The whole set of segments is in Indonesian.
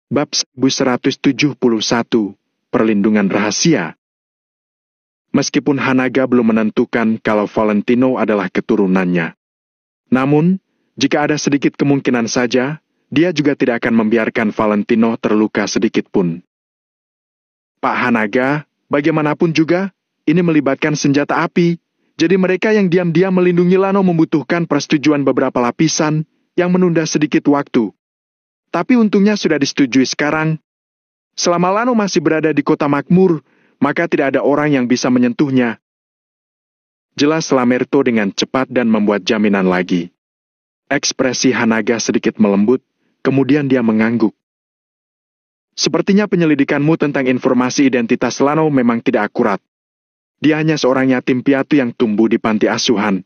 Bab 1171, Perlindungan Rahasia. Meskipun Hanaga belum menentukan kalau Valentino adalah keturunannya. Namun, jika ada sedikit kemungkinan saja, dia juga tidak akan membiarkan Valentino terluka sedikit pun. Pak Hanaga, bagaimanapun juga, ini melibatkan senjata api, jadi mereka yang diam-diam melindungi Lano membutuhkan persetujuan beberapa lapisan yang menunda sedikit waktu. Tapi untungnya sudah disetujui sekarang. Selama Lano masih berada di kota makmur, maka tidak ada orang yang bisa menyentuhnya. Jelas Lamerto dengan cepat dan membuat jaminan lagi. Ekspresi Hanaga sedikit melembut, kemudian dia mengangguk. Sepertinya penyelidikanmu tentang informasi identitas Lano memang tidak akurat. Dia hanya seorang yatim piatu yang tumbuh di panti asuhan.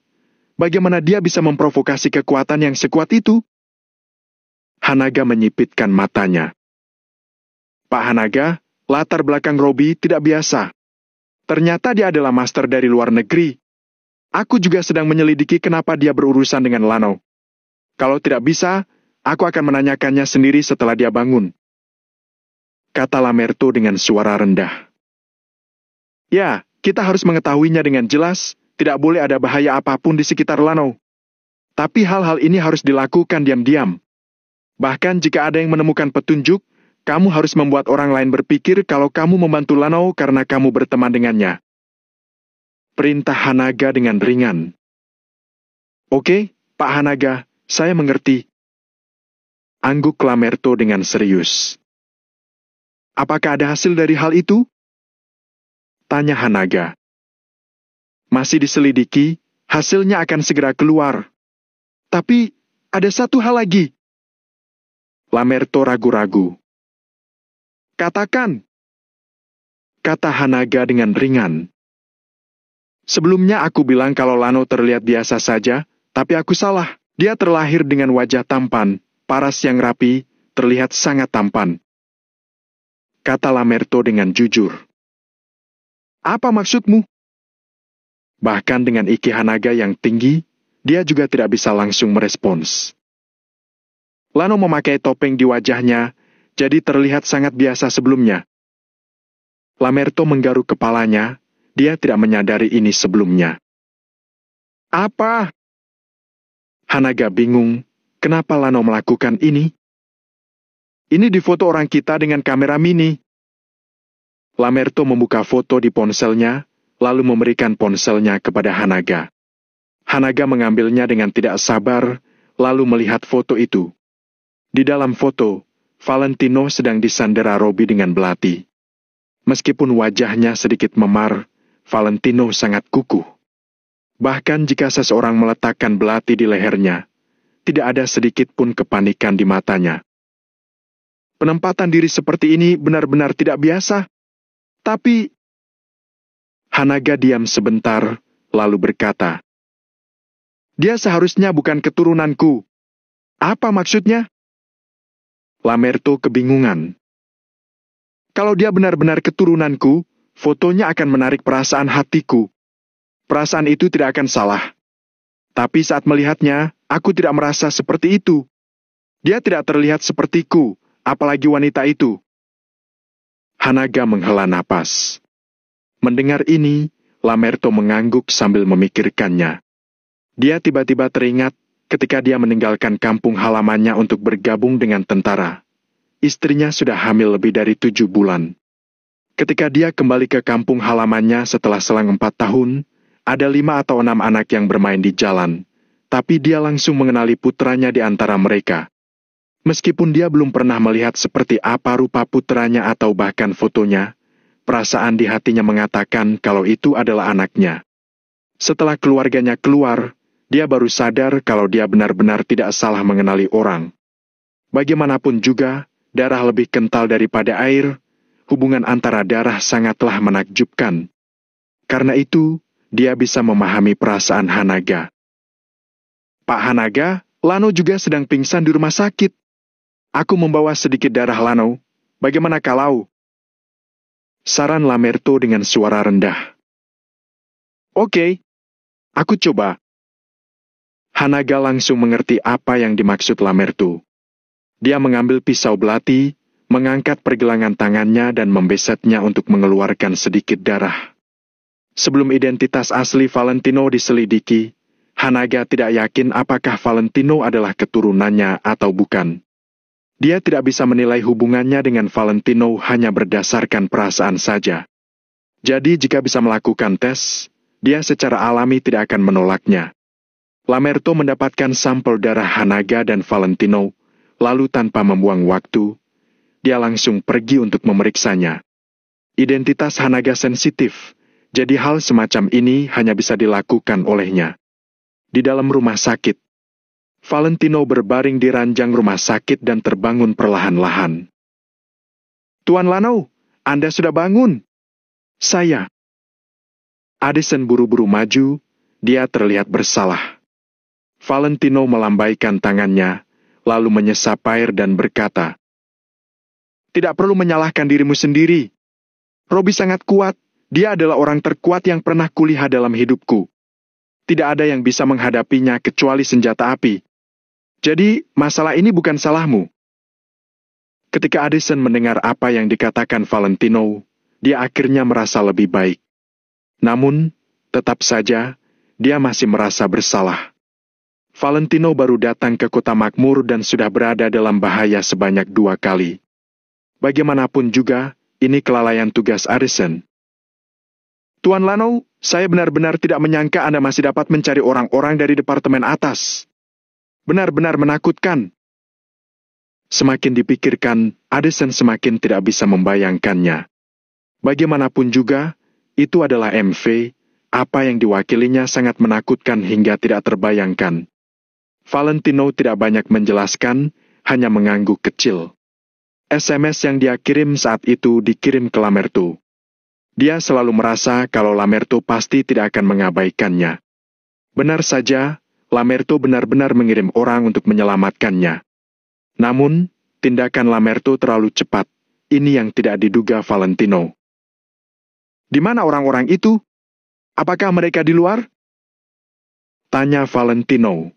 Bagaimana dia bisa memprovokasi kekuatan yang sekuat itu? Hanaga menyipitkan matanya. Pak Hanaga, latar belakang Robi tidak biasa. Ternyata dia adalah master dari luar negeri. Aku juga sedang menyelidiki kenapa dia berurusan dengan Lano. Kalau tidak bisa, aku akan menanyakannya sendiri setelah dia bangun. Kata Lamerto dengan suara rendah. Ya, kita harus mengetahuinya dengan jelas, tidak boleh ada bahaya apapun di sekitar Lano. Tapi hal-hal ini harus dilakukan diam-diam. Bahkan jika ada yang menemukan petunjuk, kamu harus membuat orang lain berpikir kalau kamu membantu Lano karena kamu berteman dengannya. Perintah Hanaga dengan ringan. Oke, Pak Hanaga, saya mengerti. Angguk Lamerto dengan serius. Apakah ada hasil dari hal itu? Tanya Hanaga. Masih diselidiki, hasilnya akan segera keluar. Tapi, ada satu hal lagi. Lamerto ragu-ragu. Katakan, kata Hanaga dengan ringan. Sebelumnya aku bilang kalau Lano terlihat biasa saja, tapi aku salah. Dia terlahir dengan wajah tampan, paras yang rapi, terlihat sangat tampan. Kata Lamerto dengan jujur. Apa maksudmu? Bahkan dengan iki Hanaga yang tinggi, dia juga tidak bisa langsung merespons. Lano memakai topeng di wajahnya, jadi terlihat sangat biasa sebelumnya. Lamerto menggaruk kepalanya, dia tidak menyadari ini sebelumnya. Apa? Hanaga bingung, kenapa Lano melakukan ini? Ini difoto orang kita dengan kamera mini. Lamerto membuka foto di ponselnya, lalu memberikan ponselnya kepada Hanaga. Hanaga mengambilnya dengan tidak sabar, lalu melihat foto itu. Di dalam foto, Valentino sedang disandera Robi dengan belati. Meskipun wajahnya sedikit memar, Valentino sangat kukuh. Bahkan jika seseorang meletakkan belati di lehernya, tidak ada sedikit pun kepanikan di matanya. Penempatan diri seperti ini benar-benar tidak biasa. Tapi, Hanaga diam sebentar, lalu berkata, dia seharusnya bukan keturunanku. Apa maksudnya? Lamerto kebingungan. Kalau dia benar-benar keturunanku, fotonya akan menarik perasaan hatiku. Perasaan itu tidak akan salah. Tapi saat melihatnya, aku tidak merasa seperti itu. Dia tidak terlihat sepertiku, apalagi wanita itu. Hanaga menghela napas. Mendengar ini, Lamerto mengangguk sambil memikirkannya. Dia tiba-tiba teringat ketika dia meninggalkan kampung halamannya untuk bergabung dengan tentara. Istrinya sudah hamil lebih dari 7 bulan. Ketika dia kembali ke kampung halamannya setelah selang 4 tahun, ada 5 atau 6 anak yang bermain di jalan, tapi dia langsung mengenali putranya di antara mereka. Meskipun dia belum pernah melihat seperti apa rupa putranya atau bahkan fotonya, perasaan di hatinya mengatakan kalau itu adalah anaknya. Setelah keluarganya keluar, dia baru sadar kalau dia benar-benar tidak salah mengenali orang. Bagaimanapun juga, darah lebih kental daripada air, hubungan antara darah sangatlah menakjubkan. Karena itu, dia bisa memahami perasaan Hanaga. Pak Hanaga, Lano juga sedang pingsan di rumah sakit. Aku membawa sedikit darah Lano. Bagaimana kalau? Saran Lamerto dengan suara rendah. Oke, aku coba. Hanaga langsung mengerti apa yang dimaksud Lamerto. Dia mengambil pisau belati, mengangkat pergelangan tangannya dan membesetnya untuk mengeluarkan sedikit darah. Sebelum identitas asli Valentino diselidiki, Hanaga tidak yakin apakah Valentino adalah keturunannya atau bukan. Dia tidak bisa menilai hubungannya dengan Valentino hanya berdasarkan perasaan saja. Jadi jika bisa melakukan tes, dia secara alami tidak akan menolaknya. Lamerto mendapatkan sampel darah Hanaga dan Valentino, lalu tanpa membuang waktu, dia langsung pergi untuk memeriksanya. Identitas Hanaga sensitif, jadi hal semacam ini hanya bisa dilakukan olehnya. Di dalam rumah sakit, Valentino berbaring di ranjang rumah sakit dan terbangun perlahan-lahan. "Tuan Lano, Anda sudah bangun?" "Saya." Addison buru-buru maju, dia terlihat bersalah. Valentino melambaikan tangannya, lalu menyesap air dan berkata, "Tidak perlu menyalahkan dirimu sendiri. Robi sangat kuat, dia adalah orang terkuat yang pernah kulihat dalam hidupku. Tidak ada yang bisa menghadapinya kecuali senjata api. Jadi, masalah ini bukan salahmu." Ketika Addison mendengar apa yang dikatakan Valentino, dia akhirnya merasa lebih baik. Namun, tetap saja, dia masih merasa bersalah. Valentino baru datang ke kota makmur dan sudah berada dalam bahaya sebanyak 2 kali. Bagaimanapun juga, ini kelalaian tugas Addison. "Tuan Lano, saya benar-benar tidak menyangka Anda masih dapat mencari orang-orang dari departemen atas. Benar-benar menakutkan." Semakin dipikirkan, Addison semakin tidak bisa membayangkannya. Bagaimanapun juga, itu adalah MV, apa yang diwakilinya sangat menakutkan hingga tidak terbayangkan. Valentino tidak banyak menjelaskan, hanya mengangguk kecil. SMS yang dia kirim saat itu dikirim ke Lamerto. Dia selalu merasa kalau Lamerto pasti tidak akan mengabaikannya. Benar saja, Lamerto benar-benar mengirim orang untuk menyelamatkannya. Namun, tindakan Lamerto terlalu cepat. Ini yang tidak diduga Valentino. "Di mana orang-orang itu? Apakah mereka di luar?" tanya Valentino.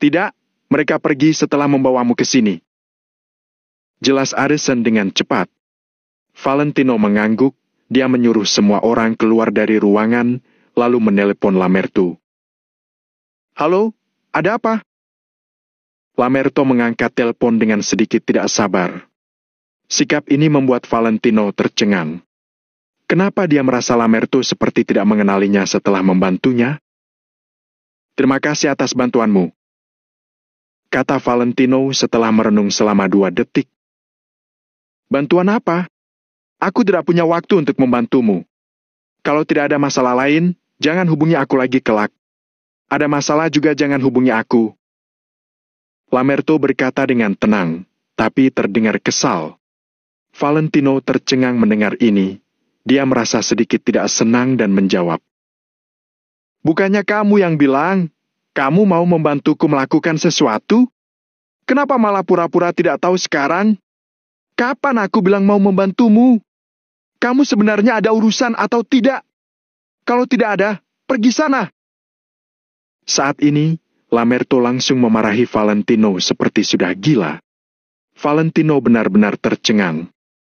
"Tidak, mereka pergi setelah membawamu ke sini." Jelas Addison dengan cepat. Valentino mengangguk, dia menyuruh semua orang keluar dari ruangan, lalu menelepon Lamerto. "Halo, ada apa?" Lamerto mengangkat telepon dengan sedikit tidak sabar. Sikap ini membuat Valentino tercengang. Kenapa dia merasa Lamerto seperti tidak mengenalinya setelah membantunya? "Terima kasih atas bantuanmu," kata Valentino setelah merenung selama 2 detik. "Bantuan apa? Aku tidak punya waktu untuk membantumu. Kalau tidak ada masalah lain, jangan hubungi aku lagi kelak. Ada masalah juga jangan hubungi aku." Lamerto berkata dengan tenang, tapi terdengar kesal. Valentino tercengang mendengar ini. Dia merasa sedikit tidak senang dan menjawab, "Bukannya kamu yang bilang, kamu mau membantuku melakukan sesuatu? Kenapa malah pura-pura tidak tahu sekarang? Kapan aku bilang mau membantumu? Kamu sebenarnya ada urusan atau tidak? Kalau tidak ada, pergi sana." Saat ini, Lamerto langsung memarahi Valentino seperti sudah gila. Valentino benar-benar tercengang.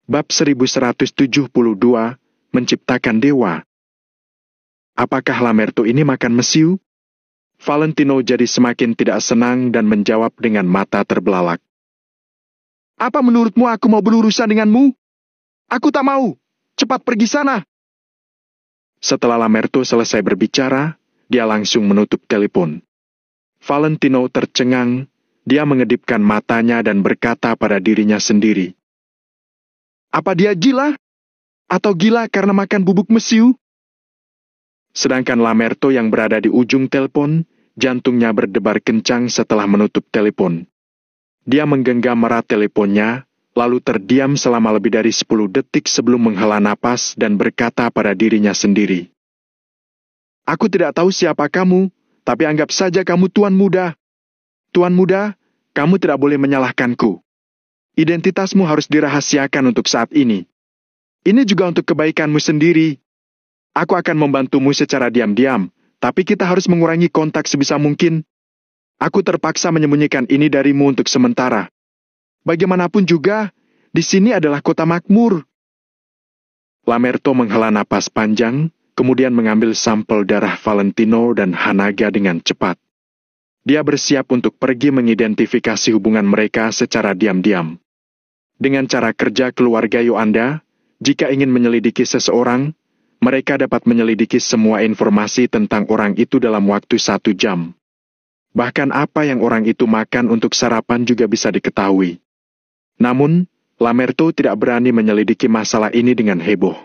Bab 1172, Menciptakan Dewa. Apakah Lamerto ini makan mesiu? Valentino jadi semakin tidak senang dan menjawab dengan mata terbelalak. "Apa menurutmu aku mau berurusan denganmu? Aku tak mau. Cepat pergi sana." Setelah Lamerto selesai berbicara, dia langsung menutup telepon. Valentino tercengang, dia mengedipkan matanya dan berkata pada dirinya sendiri, "Apa dia gila? Atau gila karena makan bubuk mesiu?" Sedangkan Lamerto yang berada di ujung telepon, jantungnya berdebar kencang setelah menutup telepon. Dia menggenggam erat teleponnya, lalu terdiam selama lebih dari 10 detik sebelum menghela napas dan berkata pada dirinya sendiri, "Aku tidak tahu siapa kamu, tapi anggap saja kamu Tuan Muda. Tuan Muda, kamu tidak boleh menyalahkanku. Identitasmu harus dirahasiakan untuk saat ini. Ini juga untuk kebaikanmu sendiri. Aku akan membantumu secara diam-diam, tapi kita harus mengurangi kontak sebisa mungkin. Aku terpaksa menyembunyikan ini darimu untuk sementara. Bagaimanapun juga, di sini adalah kota makmur. Lamerto menghela napas panjang, kemudian mengambil sampel darah Valentino dan Hanaga dengan cepat. Dia bersiap untuk pergi mengidentifikasi hubungan mereka secara diam-diam. Dengan cara kerja keluarga Yoanda, jika ingin menyelidiki seseorang, mereka dapat menyelidiki semua informasi tentang orang itu dalam waktu 1 jam. Bahkan apa yang orang itu makan untuk sarapan juga bisa diketahui. Namun, Lamerto tidak berani menyelidiki masalah ini dengan heboh.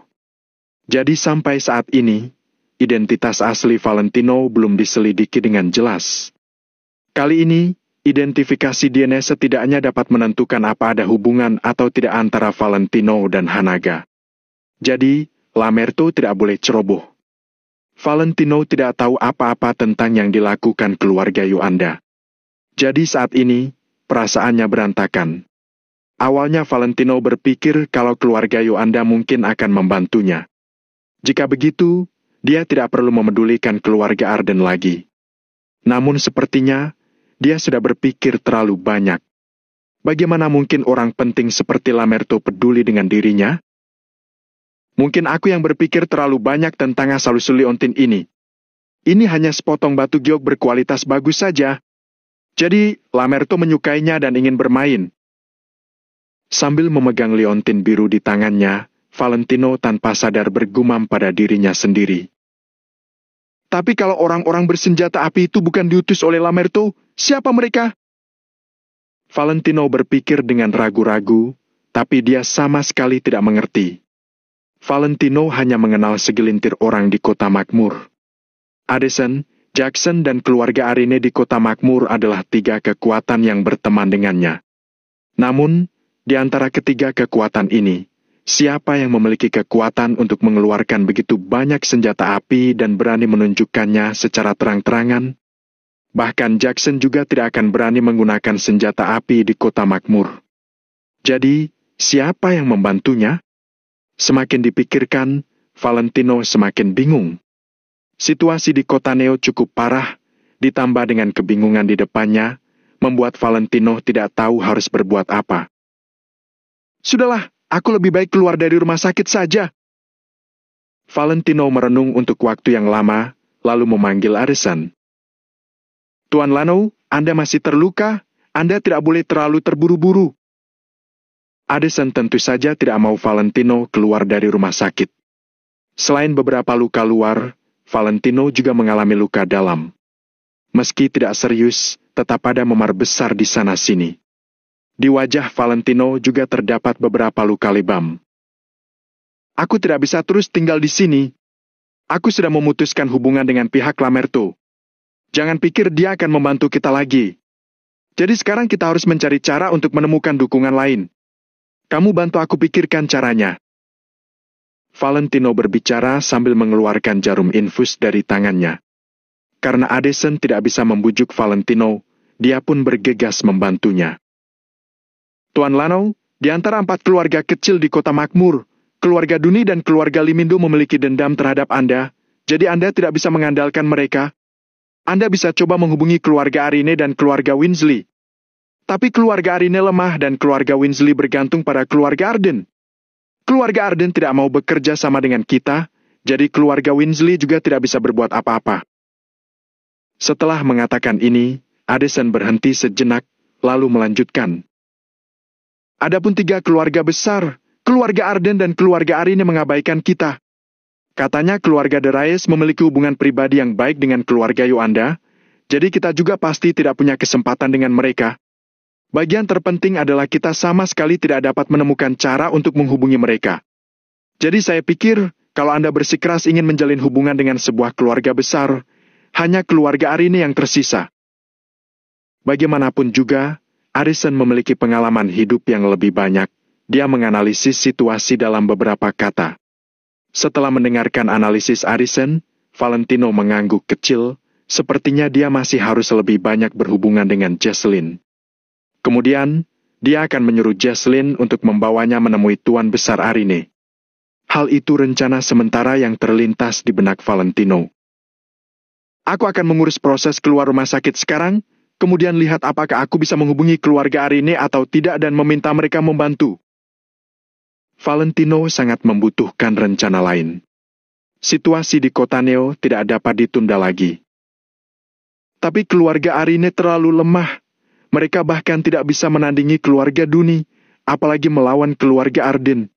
Jadi sampai saat ini, identitas asli Valentino belum diselidiki dengan jelas. Kali ini, identifikasi DNA setidaknya dapat menentukan apa ada hubungan atau tidak antara Valentino dan Hanaga. Jadi, Lamerto tidak boleh ceroboh. Valentino tidak tahu apa-apa tentang yang dilakukan keluarga Yoanda. Jadi saat ini, perasaannya berantakan. Awalnya Valentino berpikir kalau keluarga Yoanda mungkin akan membantunya. Jika begitu, dia tidak perlu memedulikan keluarga Arden lagi. Namun sepertinya, dia sudah berpikir terlalu banyak. Bagaimana mungkin orang penting seperti Lamerto peduli dengan dirinya? Mungkin aku yang berpikir terlalu banyak tentang asal-usul liontin ini. Ini hanya sepotong batu giok berkualitas bagus saja. Jadi, Lamerto menyukainya dan ingin bermain. Sambil memegang liontin biru di tangannya, Valentino tanpa sadar bergumam pada dirinya sendiri. Tapi kalau orang-orang bersenjata api itu bukan diutus oleh Lamerto, siapa mereka? Valentino berpikir dengan ragu-ragu, tapi dia sama sekali tidak mengerti. Valentino hanya mengenal segelintir orang di kota makmur. Addison, Jackson dan keluarga Arine di kota makmur adalah 3 kekuatan yang berteman dengannya. Namun, di antara ketiga kekuatan ini, siapa yang memiliki kekuatan untuk mengeluarkan begitu banyak senjata api dan berani menunjukkannya secara terang-terangan? Bahkan Jackson juga tidak akan berani menggunakan senjata api di kota makmur. Jadi, siapa yang membantunya? Semakin dipikirkan, Valentino semakin bingung. Situasi di kota Neo cukup parah, ditambah dengan kebingungan di depannya, membuat Valentino tidak tahu harus berbuat apa. Sudahlah, aku lebih baik keluar dari rumah sakit saja. Valentino merenung untuk waktu yang lama, lalu memanggil Addison. Tuan Lano, Anda masih terluka, Anda tidak boleh terlalu terburu-buru. Addison tentu saja tidak mau Valentino keluar dari rumah sakit. Selain beberapa luka luar, Valentino juga mengalami luka dalam. Meski tidak serius, tetap ada memar besar di sana-sini. Di wajah Valentino juga terdapat beberapa luka lebam. Aku tidak bisa terus tinggal di sini. Aku sudah memutuskan hubungan dengan pihak Lamerto. Jangan pikir dia akan membantu kita lagi. Jadi sekarang kita harus mencari cara untuk menemukan dukungan lain. Kamu bantu aku pikirkan caranya. Valentino berbicara sambil mengeluarkan jarum infus dari tangannya. Karena Addison tidak bisa membujuk Valentino, dia pun bergegas membantunya. Tuan Lano, di antara 4 keluarga kecil di kota makmur, keluarga Duni dan keluarga Limindo memiliki dendam terhadap Anda, jadi Anda tidak bisa mengandalkan mereka. Anda bisa coba menghubungi keluarga Arine dan keluarga Winsley. Tapi keluarga Arine lemah dan keluarga Winsley bergantung pada keluarga Arden. Keluarga Arden tidak mau bekerja sama dengan kita, jadi keluarga Winsley juga tidak bisa berbuat apa-apa. Setelah mengatakan ini, Addison berhenti sejenak, lalu melanjutkan. Adapun 3 keluarga besar, keluarga Arden dan keluarga Arine mengabaikan kita. Katanya keluarga Deraes memiliki hubungan pribadi yang baik dengan keluarga Yoanda, jadi kita juga pasti tidak punya kesempatan dengan mereka. Bagian terpenting adalah kita sama sekali tidak dapat menemukan cara untuk menghubungi mereka. Jadi saya pikir, kalau Anda bersikeras ingin menjalin hubungan dengan sebuah keluarga besar, hanya keluarga Arine yang tersisa. Bagaimanapun juga, Addison memiliki pengalaman hidup yang lebih banyak. Dia menganalisis situasi dalam beberapa kata. Setelah mendengarkan analisis Addison, Valentino mengangguk kecil, sepertinya dia masih harus lebih banyak berhubungan dengan Jesslyn. Kemudian, dia akan menyuruh Jesslyn untuk membawanya menemui Tuan Besar Arine. Hal itu rencana sementara yang terlintas di benak Valentino. Aku akan mengurus proses keluar rumah sakit sekarang, kemudian lihat apakah aku bisa menghubungi keluarga Arine atau tidak dan meminta mereka membantu. Valentino sangat membutuhkan rencana lain. Situasi di kota Neo tidak dapat ditunda lagi. Tapi keluarga Arine terlalu lemah. Mereka bahkan tidak bisa menandingi keluarga Duni, apalagi melawan keluarga Arden.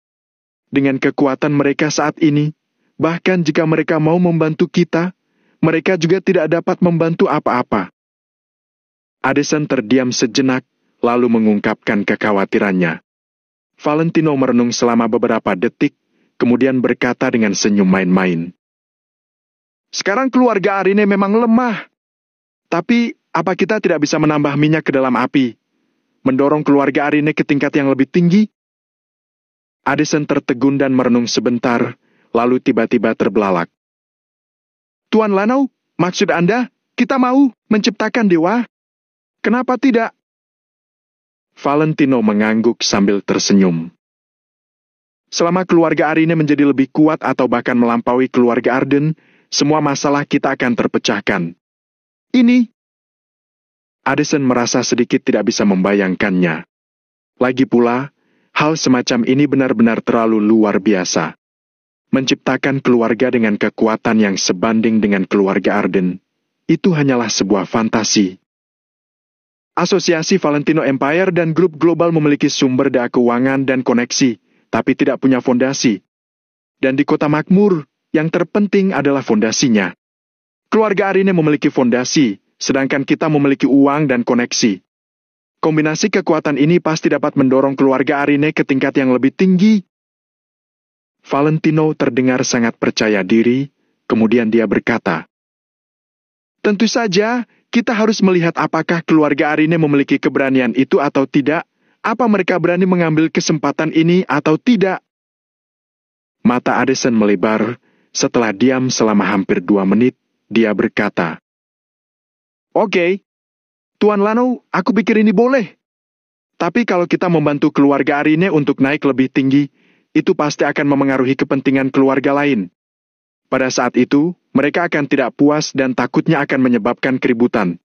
Dengan kekuatan mereka saat ini, bahkan jika mereka mau membantu kita, mereka juga tidak dapat membantu apa-apa. Addison terdiam sejenak, lalu mengungkapkan kekhawatirannya. Valentino merenung selama beberapa detik, kemudian berkata dengan senyum main-main. Sekarang keluarga Arine memang lemah. Tapi, apa kita tidak bisa menambah minyak ke dalam api? Mendorong keluarga Arine ke tingkat yang lebih tinggi? Addison tertegun dan merenung sebentar, lalu tiba-tiba terbelalak. Tuan Lanau, maksud Anda, kita mau menciptakan dewa? Kenapa tidak? Valentino mengangguk sambil tersenyum. Selama keluarga Arine menjadi lebih kuat atau bahkan melampaui keluarga Arden, semua masalah kita akan terpecahkan. Ini. Addison merasa sedikit tidak bisa membayangkannya. Lagi pula, hal semacam ini benar-benar terlalu luar biasa. Menciptakan keluarga dengan kekuatan yang sebanding dengan keluarga Arden, itu hanyalah sebuah fantasi. Asosiasi Valentino Empire dan grup global memiliki sumber daya keuangan dan koneksi, tapi tidak punya fondasi. Dan di kota makmur, yang terpenting adalah fondasinya. Keluarga Arine memiliki fondasi, sedangkan kita memiliki uang dan koneksi. Kombinasi kekuatan ini pasti dapat mendorong keluarga Arine ke tingkat yang lebih tinggi. Valentino terdengar sangat percaya diri, kemudian dia berkata, tentu saja, kita harus melihat apakah keluarga Arine memiliki keberanian itu atau tidak, apa mereka berani mengambil kesempatan ini atau tidak. Mata Addison melebar, setelah diam selama hampir 2 menit, dia berkata, Oke, Tuan Lanau, aku pikir ini boleh. Tapi kalau kita membantu keluarga Arine untuk naik lebih tinggi, itu pasti akan memengaruhi kepentingan keluarga lain. Pada saat itu, mereka akan tidak puas dan takutnya akan menyebabkan keributan.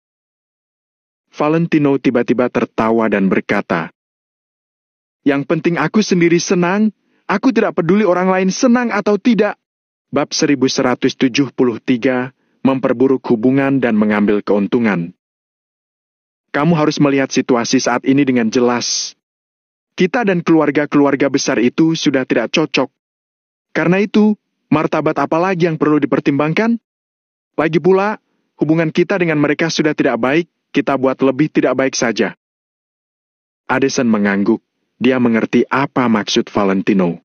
Valentino tiba-tiba tertawa dan berkata, Yang penting aku sendiri senang, aku tidak peduli orang lain senang atau tidak. Bab 1173, memperburuk hubungan dan mengambil keuntungan. Kamu harus melihat situasi saat ini dengan jelas. Kita dan keluarga-keluarga besar itu sudah tidak cocok. Karena itu, martabat apa lagi yang perlu dipertimbangkan? Lagi pula, hubungan kita dengan mereka sudah tidak baik, kita buat lebih tidak baik saja. Addison mengangguk, dia mengerti apa maksud Valentino.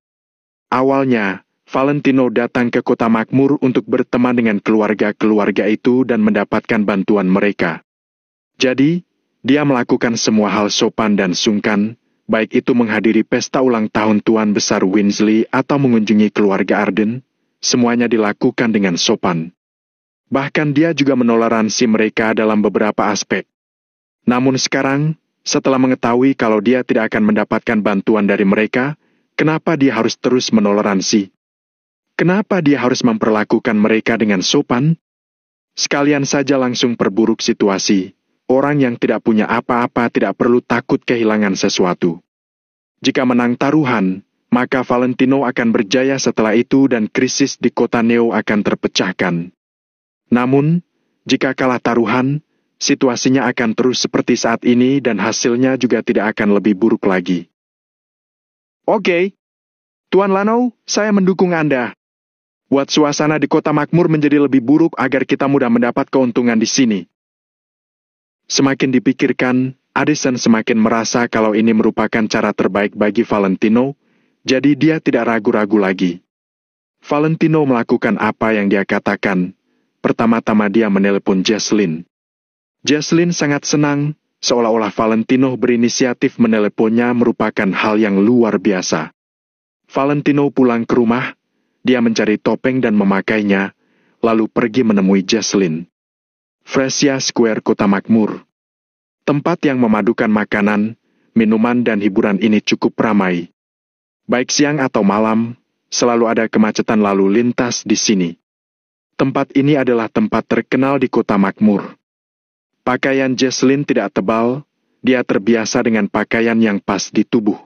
Awalnya, Valentino datang ke kota makmur untuk berteman dengan keluarga-keluarga itu dan mendapatkan bantuan mereka. Jadi, dia melakukan semua hal sopan dan sungkan, baik itu menghadiri pesta ulang tahun Tuan Besar Winsley atau mengunjungi keluarga Arden, semuanya dilakukan dengan sopan. Bahkan dia juga menoleransi mereka dalam beberapa aspek. Namun sekarang, setelah mengetahui kalau dia tidak akan mendapatkan bantuan dari mereka, kenapa dia harus terus menoleransi? Kenapa dia harus memperlakukan mereka dengan sopan? Sekalian saja langsung perburuk situasi. Orang yang tidak punya apa-apa tidak perlu takut kehilangan sesuatu. Jika menang taruhan, maka Valentino akan berjaya setelah itu dan krisis di kota Neo akan terpecahkan. Namun, jika kalah taruhan, situasinya akan terus seperti saat ini dan hasilnya juga tidak akan lebih buruk lagi. Oke, Tuan Lanau, saya mendukung Anda. Buat suasana di kota makmur menjadi lebih buruk agar kita mudah mendapat keuntungan di sini. Semakin dipikirkan, Addison semakin merasa kalau ini merupakan cara terbaik bagi Valentino, jadi dia tidak ragu-ragu lagi. Valentino melakukan apa yang dia katakan. Pertama-tama dia menelepon Jesslyn. Jesslyn sangat senang, seolah-olah Valentino berinisiatif meneleponnya merupakan hal yang luar biasa. Valentino pulang ke rumah, dia mencari topeng dan memakainya, lalu pergi menemui Jesslyn. Fresia Square Kota Makmur. Tempat yang memadukan makanan, minuman dan hiburan ini cukup ramai. Baik siang atau malam, selalu ada kemacetan lalu lintas di sini. Tempat ini adalah tempat terkenal di Kota Makmur. Pakaian Jesslyn tidak tebal, dia terbiasa dengan pakaian yang pas di tubuh.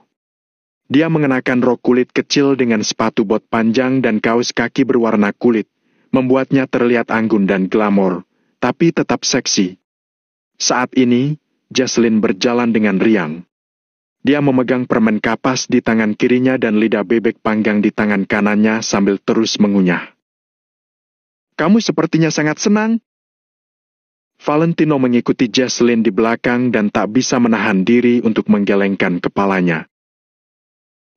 Dia mengenakan rok kulit kecil dengan sepatu bot panjang dan kaos kaki berwarna kulit, membuatnya terlihat anggun dan glamor, tapi tetap seksi. Saat ini, Jesslyn berjalan dengan riang. Dia memegang permen kapas di tangan kirinya dan lidah bebek panggang di tangan kanannya sambil terus mengunyah. "Kamu sepertinya sangat senang." Valentino mengikuti Jesslyn di belakang dan tak bisa menahan diri untuk menggelengkan kepalanya.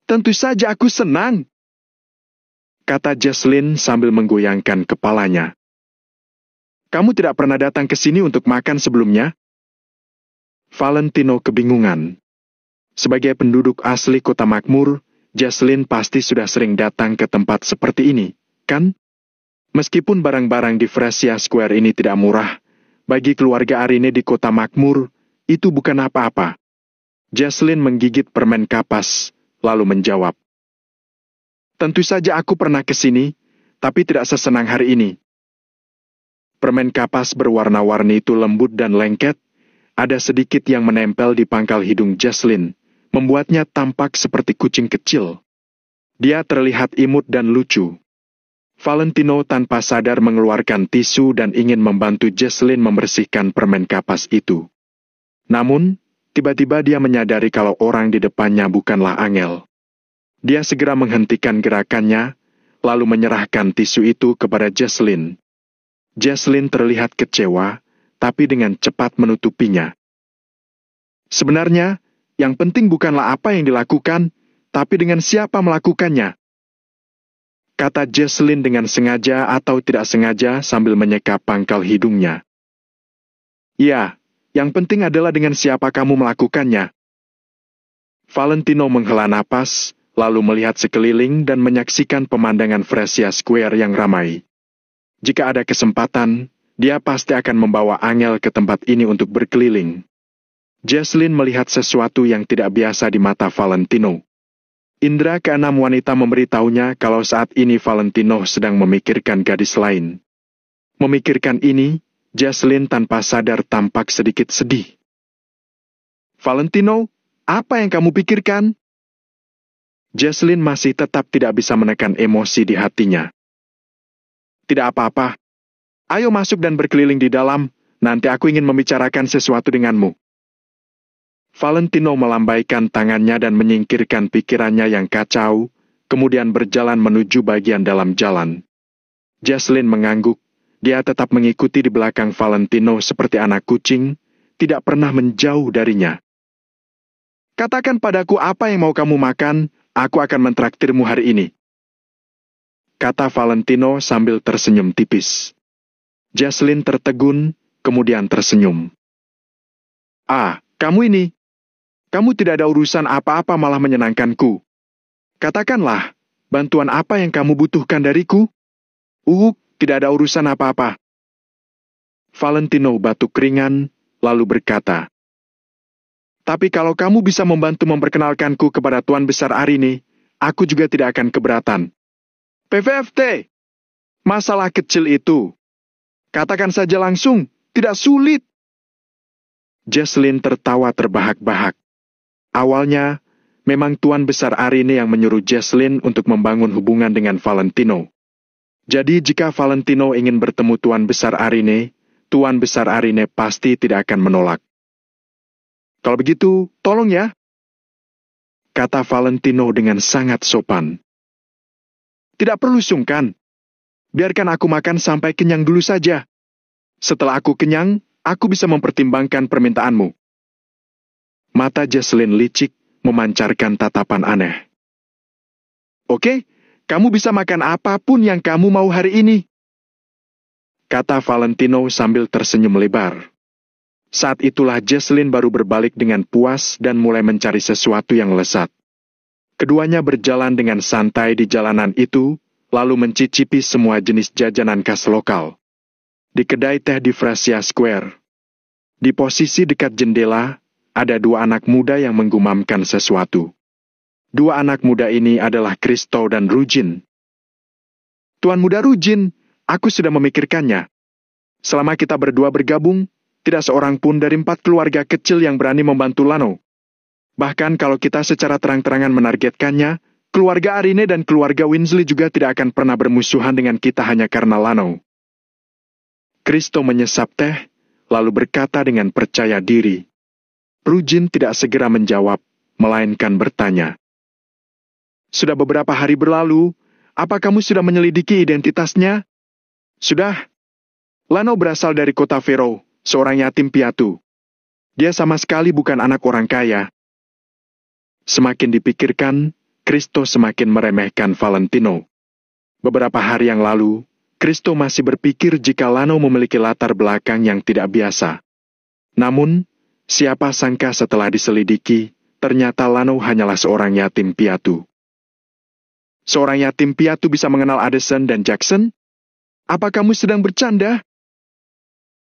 "Tentu saja aku senang," kata Jesslyn sambil menggoyangkan kepalanya. "Kamu tidak pernah datang ke sini untuk makan sebelumnya?" Valentino kebingungan. Sebagai penduduk asli kota makmur, Jesslyn pasti sudah sering datang ke tempat seperti ini, kan? Meskipun barang-barang di Fresia Square ini tidak murah, bagi keluarga Arine di kota makmur, itu bukan apa-apa. Jesslyn menggigit permen kapas, lalu menjawab. "Tentu saja aku pernah ke sini, tapi tidak sesenang hari ini." Permen kapas berwarna-warni itu lembut dan lengket, ada sedikit yang menempel di pangkal hidung Jesslyn, membuatnya tampak seperti kucing kecil. Dia terlihat imut dan lucu. Valentino tanpa sadar mengeluarkan tisu dan ingin membantu Jesslyn membersihkan permen kapas itu. Namun, tiba-tiba dia menyadari kalau orang di depannya bukanlah Angel. Dia segera menghentikan gerakannya, lalu menyerahkan tisu itu kepada Jesslyn. Jesslyn terlihat kecewa, tapi dengan cepat menutupinya. "Sebenarnya, yang penting bukanlah apa yang dilakukan, tapi dengan siapa melakukannya," kata Jesslyn dengan sengaja atau tidak sengaja sambil menyeka pangkal hidungnya. "Ya, yang penting adalah dengan siapa kamu melakukannya." Valentino menghela napas, lalu melihat sekeliling dan menyaksikan pemandangan Fresia Square yang ramai. Jika ada kesempatan, dia pasti akan membawa Angel ke tempat ini untuk berkeliling. Jesslyn melihat sesuatu yang tidak biasa di mata Valentino. Indra keenam wanita memberitahunya kalau saat ini Valentino sedang memikirkan gadis lain. Memikirkan ini, Jesslyn tanpa sadar tampak sedikit sedih. "Valentino, apa yang kamu pikirkan?" Jesslyn masih tetap tidak bisa menekan emosi di hatinya. "Tidak apa-apa. Ayo masuk dan berkeliling di dalam, nanti aku ingin membicarakan sesuatu denganmu." Valentino melambaikan tangannya dan menyingkirkan pikirannya yang kacau, kemudian berjalan menuju bagian dalam jalan. Jesslyn mengangguk, dia tetap mengikuti di belakang Valentino seperti anak kucing, tidak pernah menjauh darinya. "Katakan padaku apa yang mau kamu makan, aku akan mentraktirmu hari ini," kata Valentino sambil tersenyum tipis. Jesslyn tertegun, kemudian tersenyum. "Ah, kamu ini. Kamu tidak ada urusan apa-apa malah menyenangkanku. Katakanlah, bantuan apa yang kamu butuhkan dariku?" Tidak ada urusan apa-apa." Valentino batuk ringan, lalu berkata, "Tapi kalau kamu bisa membantu memperkenalkanku kepada Tuan Besar Arine, aku juga tidak akan keberatan." "PVFT, masalah kecil itu. Katakan saja langsung, tidak sulit." Jesslyn tertawa terbahak-bahak. Awalnya, memang Tuan Besar Arine yang menyuruh Jesslyn untuk membangun hubungan dengan Valentino. Jadi jika Valentino ingin bertemu Tuan Besar Arine, Tuan Besar Arine pasti tidak akan menolak. "Kalau begitu, tolong ya," kata Valentino dengan sangat sopan. "Tidak perlu sungkan. Biarkan aku makan sampai kenyang dulu saja. Setelah aku kenyang, aku bisa mempertimbangkan permintaanmu." Mata Jesslyn licik, memancarkan tatapan aneh. "Oke, kamu bisa makan apapun yang kamu mau hari ini," kata Valentino sambil tersenyum lebar. Saat itulah Jesslyn baru berbalik dengan puas dan mulai mencari sesuatu yang lezat. Keduanya berjalan dengan santai di jalanan itu, lalu mencicipi semua jenis jajanan khas lokal. Di kedai teh di Fresia Square. Di posisi dekat jendela, ada dua anak muda yang menggumamkan sesuatu. Dua anak muda ini adalah Kristo dan Rujin. "Tuan Muda Rujin, aku sudah memikirkannya. Selama kita berdua bergabung, tidak seorang pun dari 4 keluarga kecil yang berani membantu Lano. Bahkan kalau kita secara terang-terangan menargetkannya, keluarga Arine dan keluarga Winsley juga tidak akan pernah bermusuhan dengan kita hanya karena Lano. Kristo menyesap teh, lalu berkata dengan percaya diri. Rujin tidak segera menjawab, melainkan bertanya. Sudah beberapa hari berlalu, apa kamu sudah menyelidiki identitasnya? Sudah. Lano berasal dari kota Vero, seorang yatim piatu. Dia sama sekali bukan anak orang kaya. Semakin dipikirkan, Kristo semakin meremehkan Valentino. Beberapa hari yang lalu, Kristo masih berpikir jika Lano memiliki latar belakang yang tidak biasa. Namun, siapa sangka setelah diselidiki, ternyata Lano hanyalah seorang yatim piatu. Seorang yatim piatu bisa mengenal Addison dan Jackson? Apa kamu sedang bercanda?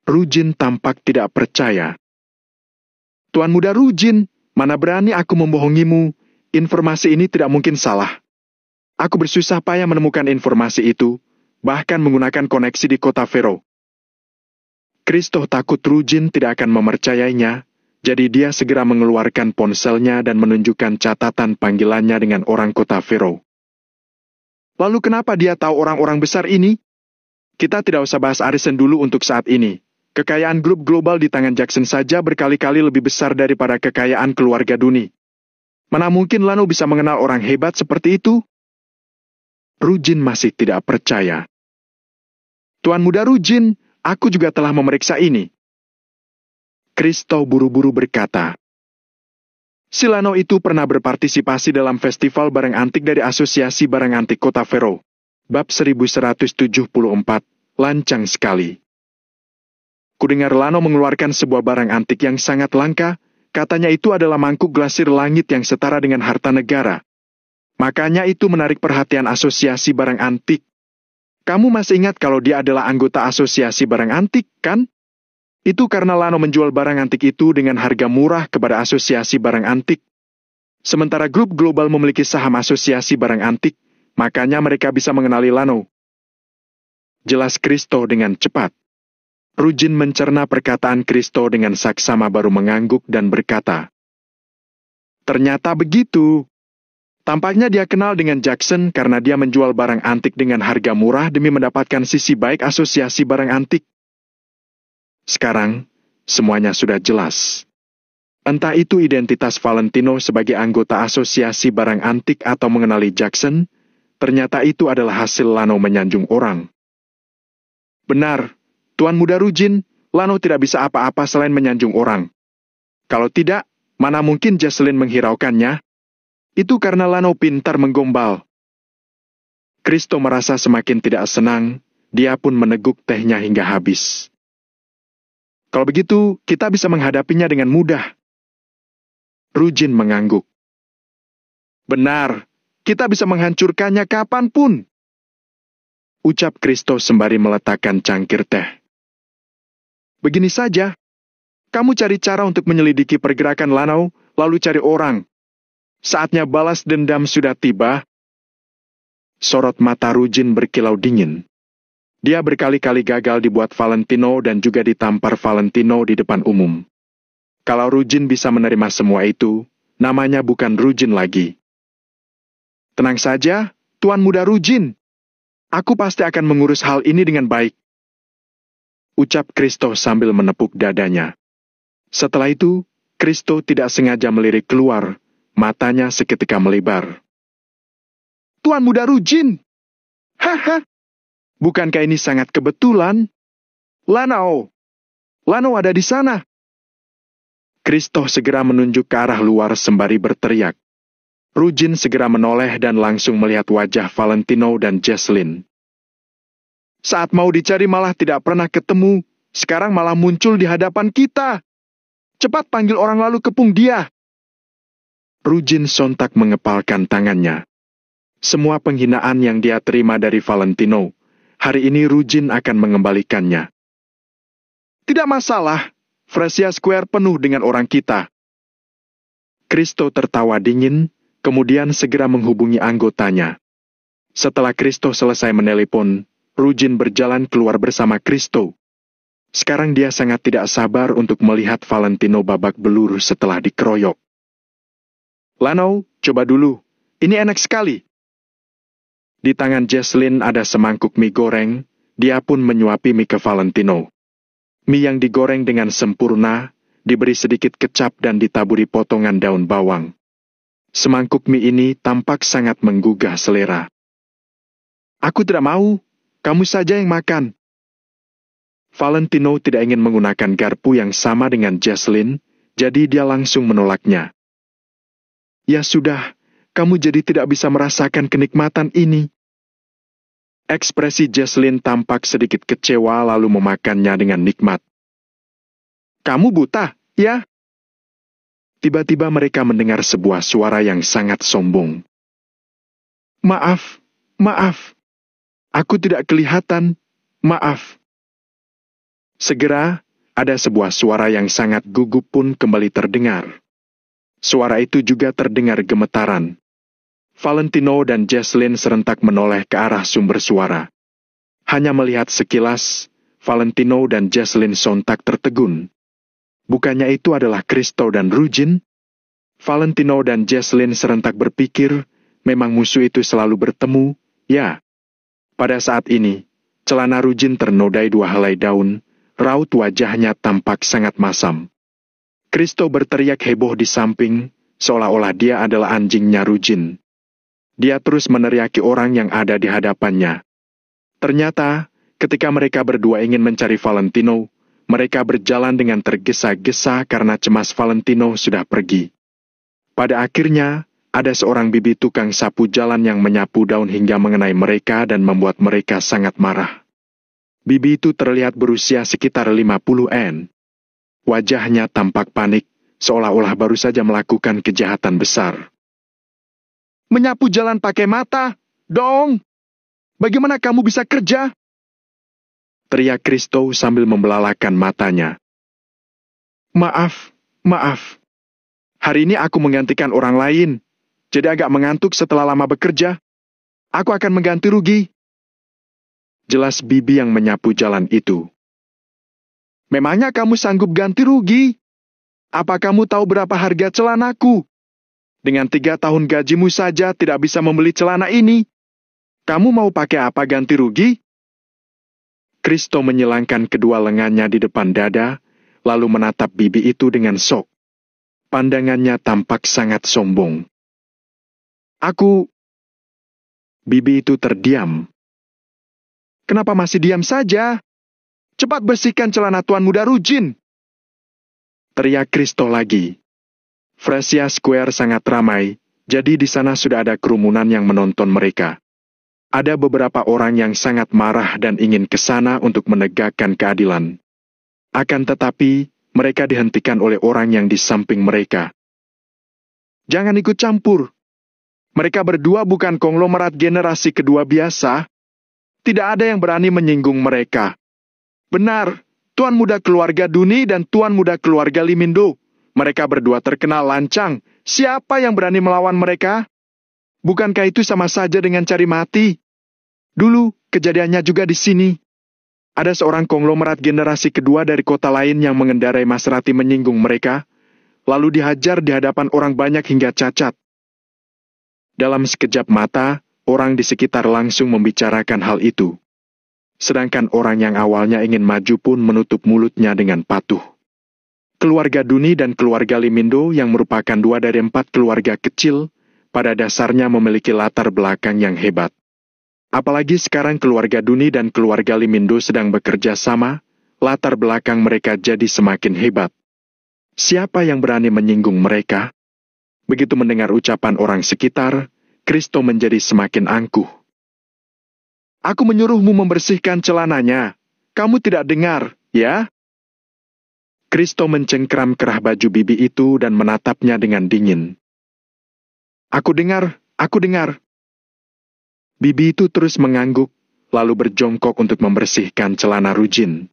Rujin tampak tidak percaya. Tuan Muda Rujin, mana berani aku membohongimu, informasi ini tidak mungkin salah. Aku bersusah payah menemukan informasi itu, bahkan menggunakan koneksi di kota Vero. Kristo takut Rujin tidak akan mempercayainya, jadi dia segera mengeluarkan ponselnya dan menunjukkan catatan panggilannya dengan orang kota Vero. Lalu kenapa dia tahu orang-orang besar ini? Kita tidak usah bahas Addison dulu untuk saat ini. Kekayaan grup global di tangan Jackson saja berkali-kali lebih besar daripada kekayaan keluarga Duni. Mana mungkin Lano bisa mengenal orang hebat seperti itu? Rujin masih tidak percaya. Tuan Muda Rujin, aku juga telah memeriksa ini. Kristo buru-buru berkata. Si Lano itu pernah berpartisipasi dalam festival barang antik dari Asosiasi Barang Antik Kota Vero. Bab 1174, lancang sekali. Kudengar Lano mengeluarkan sebuah barang antik yang sangat langka, katanya itu adalah mangkuk glasir langit yang setara dengan harta negara. Makanya itu menarik perhatian Asosiasi Barang Antik. Kamu masih ingat kalau dia adalah anggota Asosiasi Barang Antik, kan? Itu karena Lano menjual barang antik itu dengan harga murah kepada Asosiasi Barang Antik. Sementara grup global memiliki saham Asosiasi Barang Antik, makanya mereka bisa mengenali Lano. Jelas Kristo dengan cepat. Rujin mencerna perkataan Kristo dengan saksama baru mengangguk dan berkata, ternyata begitu. Tampaknya dia kenal dengan Jackson karena dia menjual barang antik dengan harga murah demi mendapatkan sisi baik Asosiasi Barang Antik. Sekarang, semuanya sudah jelas. Entah itu identitas Valentino sebagai anggota Asosiasi Barang Antik atau mengenali Jackson, ternyata itu adalah hasil Lano menyanjung orang. Benar, Tuan Muda Rujin, Lano tidak bisa apa-apa selain menyanjung orang. Kalau tidak, mana mungkin Jocelyn menghiraukannya? Itu karena Lano pintar menggombal. Kristo merasa semakin tidak senang, dia pun meneguk tehnya hingga habis. Kalau begitu, kita bisa menghadapinya dengan mudah. Rujin mengangguk. Benar, kita bisa menghancurkannya kapanpun. Ucap Kristo sembari meletakkan cangkir teh. Begini saja, kamu cari cara untuk menyelidiki pergerakan Lano, lalu cari orang. Saatnya balas dendam sudah tiba. Sorot mata Rujin berkilau dingin. Dia berkali-kali gagal dibuat Valentino dan juga ditampar Valentino di depan umum. Kalau Rujin bisa menerima semua itu, namanya bukan Rujin lagi. Tenang saja, Tuan Muda Rujin. Aku pasti akan mengurus hal ini dengan baik. Ucap Kristo sambil menepuk dadanya. Setelah itu, Kristo tidak sengaja melirik keluar, matanya seketika melebar. Tuan Muda Rujin! Haha! Bukankah ini sangat kebetulan? Lano ada di sana. Kristo segera menunjuk ke arah luar sembari berteriak. Rujin segera menoleh dan langsung melihat wajah Valentino dan Jocelyn. Saat mau dicari malah tidak pernah ketemu, sekarang malah muncul di hadapan kita. Cepat panggil orang lalu kepung dia. Rujin sontak mengepalkan tangannya. Semua penghinaan yang dia terima dari Valentino, hari ini Rujin akan mengembalikannya. Tidak masalah, Fresia Square penuh dengan orang kita. Kristo tertawa dingin, kemudian segera menghubungi anggotanya. Setelah Kristo selesai menelepon, Rujin berjalan keluar bersama Kristo. Sekarang dia sangat tidak sabar untuk melihat Valentino babak belur setelah dikeroyok. "Lano, coba dulu. Ini enak sekali." Di tangan Jesslyn ada semangkuk mie goreng, dia pun menyuapi mie ke Valentino. Mie yang digoreng dengan sempurna, diberi sedikit kecap dan ditaburi potongan daun bawang. Semangkuk mie ini tampak sangat menggugah selera. "Aku tidak mau, kamu saja yang makan." Valentino tidak ingin menggunakan garpu yang sama dengan Jesslyn, jadi dia langsung menolaknya. "Ya sudah, kamu jadi tidak bisa merasakan kenikmatan ini." Ekspresi Jesslyn tampak sedikit kecewa lalu memakannya dengan nikmat. "Kamu buta, ya?" Tiba-tiba mereka mendengar sebuah suara yang sangat sombong. Maaf. Aku tidak kelihatan, maaf." Segera, ada sebuah suara yang sangat gugup pun kembali terdengar. Suara itu juga terdengar gemetaran. Valentino dan Jesslyn serentak menoleh ke arah sumber suara. Hanya melihat sekilas, Valentino dan Jesslyn sontak tertegun. Bukannya itu adalah Kristo dan Rujin? Valentino dan Jesslyn serentak berpikir, memang musuh itu selalu bertemu, ya. Pada saat ini, celana Rujin ternodai 2 helai daun, raut wajahnya tampak sangat masam. Kristo berteriak heboh di samping, seolah-olah dia adalah anjingnya Rujin. Dia terus meneriaki orang yang ada di hadapannya. Ternyata, ketika mereka berdua ingin mencari Valentino, mereka berjalan dengan tergesa-gesa karena cemas Valentino sudah pergi. Pada akhirnya, ada seorang bibi tukang sapu jalan yang menyapu daun hingga mengenai mereka dan membuat mereka sangat marah. Bibi itu terlihat berusia sekitar 50-an. Wajahnya tampak panik, seolah-olah baru saja melakukan kejahatan besar. "Menyapu jalan pakai mata, dong! Bagaimana kamu bisa kerja?" teriak Kristo sambil membelalakan matanya. Maaf. Hari ini aku menggantikan orang lain. Jadi agak mengantuk setelah lama bekerja. Aku akan mengganti rugi." Jelas bibi yang menyapu jalan itu. "Memangnya kamu sanggup ganti rugi? Apa kamu tahu berapa harga celanaku? Dengan 3 tahun gajimu saja tidak bisa membeli celana ini. Kamu mau pakai apa ganti rugi?" Kristo menyilangkan kedua lengannya di depan dada, lalu menatap bibi itu dengan sok. Pandangannya tampak sangat sombong. Bibi itu terdiam. "Kenapa masih diam saja? Cepat bersihkan celana Tuan Muda Rujin!" teriak Kristo lagi. Fresia Square sangat ramai, jadi di sana sudah ada kerumunan yang menonton mereka. Ada beberapa orang yang sangat marah dan ingin ke sana untuk menegakkan keadilan. Akan tetapi, mereka dihentikan oleh orang yang di samping mereka. "Jangan ikut campur. Mereka berdua bukan konglomerat generasi kedua biasa. Tidak ada yang berani menyinggung mereka. Benar, Tuan Muda Keluarga Duni dan Tuan Muda Keluarga Limindo. Mereka berdua terkenal lancang. Siapa yang berani melawan mereka? Bukankah itu sama saja dengan cari mati? Dulu, kejadiannya juga di sini. Ada seorang konglomerat generasi kedua dari kota lain yang mengendarai Maserati menyinggung mereka, lalu dihajar di hadapan orang banyak hingga cacat. Dalam sekejap mata, orang di sekitar langsung membicarakan hal itu. Sedangkan orang yang awalnya ingin maju pun menutup mulutnya dengan patuh. Keluarga Duni dan keluarga Limindo yang merupakan 2 dari 4 keluarga kecil, pada dasarnya memiliki latar belakang yang hebat. Apalagi sekarang keluarga Duni dan keluarga Limindo sedang bekerja sama, latar belakang mereka jadi semakin hebat. Siapa yang berani menyinggung mereka? Begitu mendengar ucapan orang sekitar, Kristo menjadi semakin angkuh. "Aku menyuruhmu membersihkan celananya. Kamu tidak dengar, ya?" Kristo mencengkram kerah baju bibi itu dan menatapnya dengan dingin. Aku dengar. Bibi itu terus mengangguk, lalu berjongkok untuk membersihkan celana Rujin.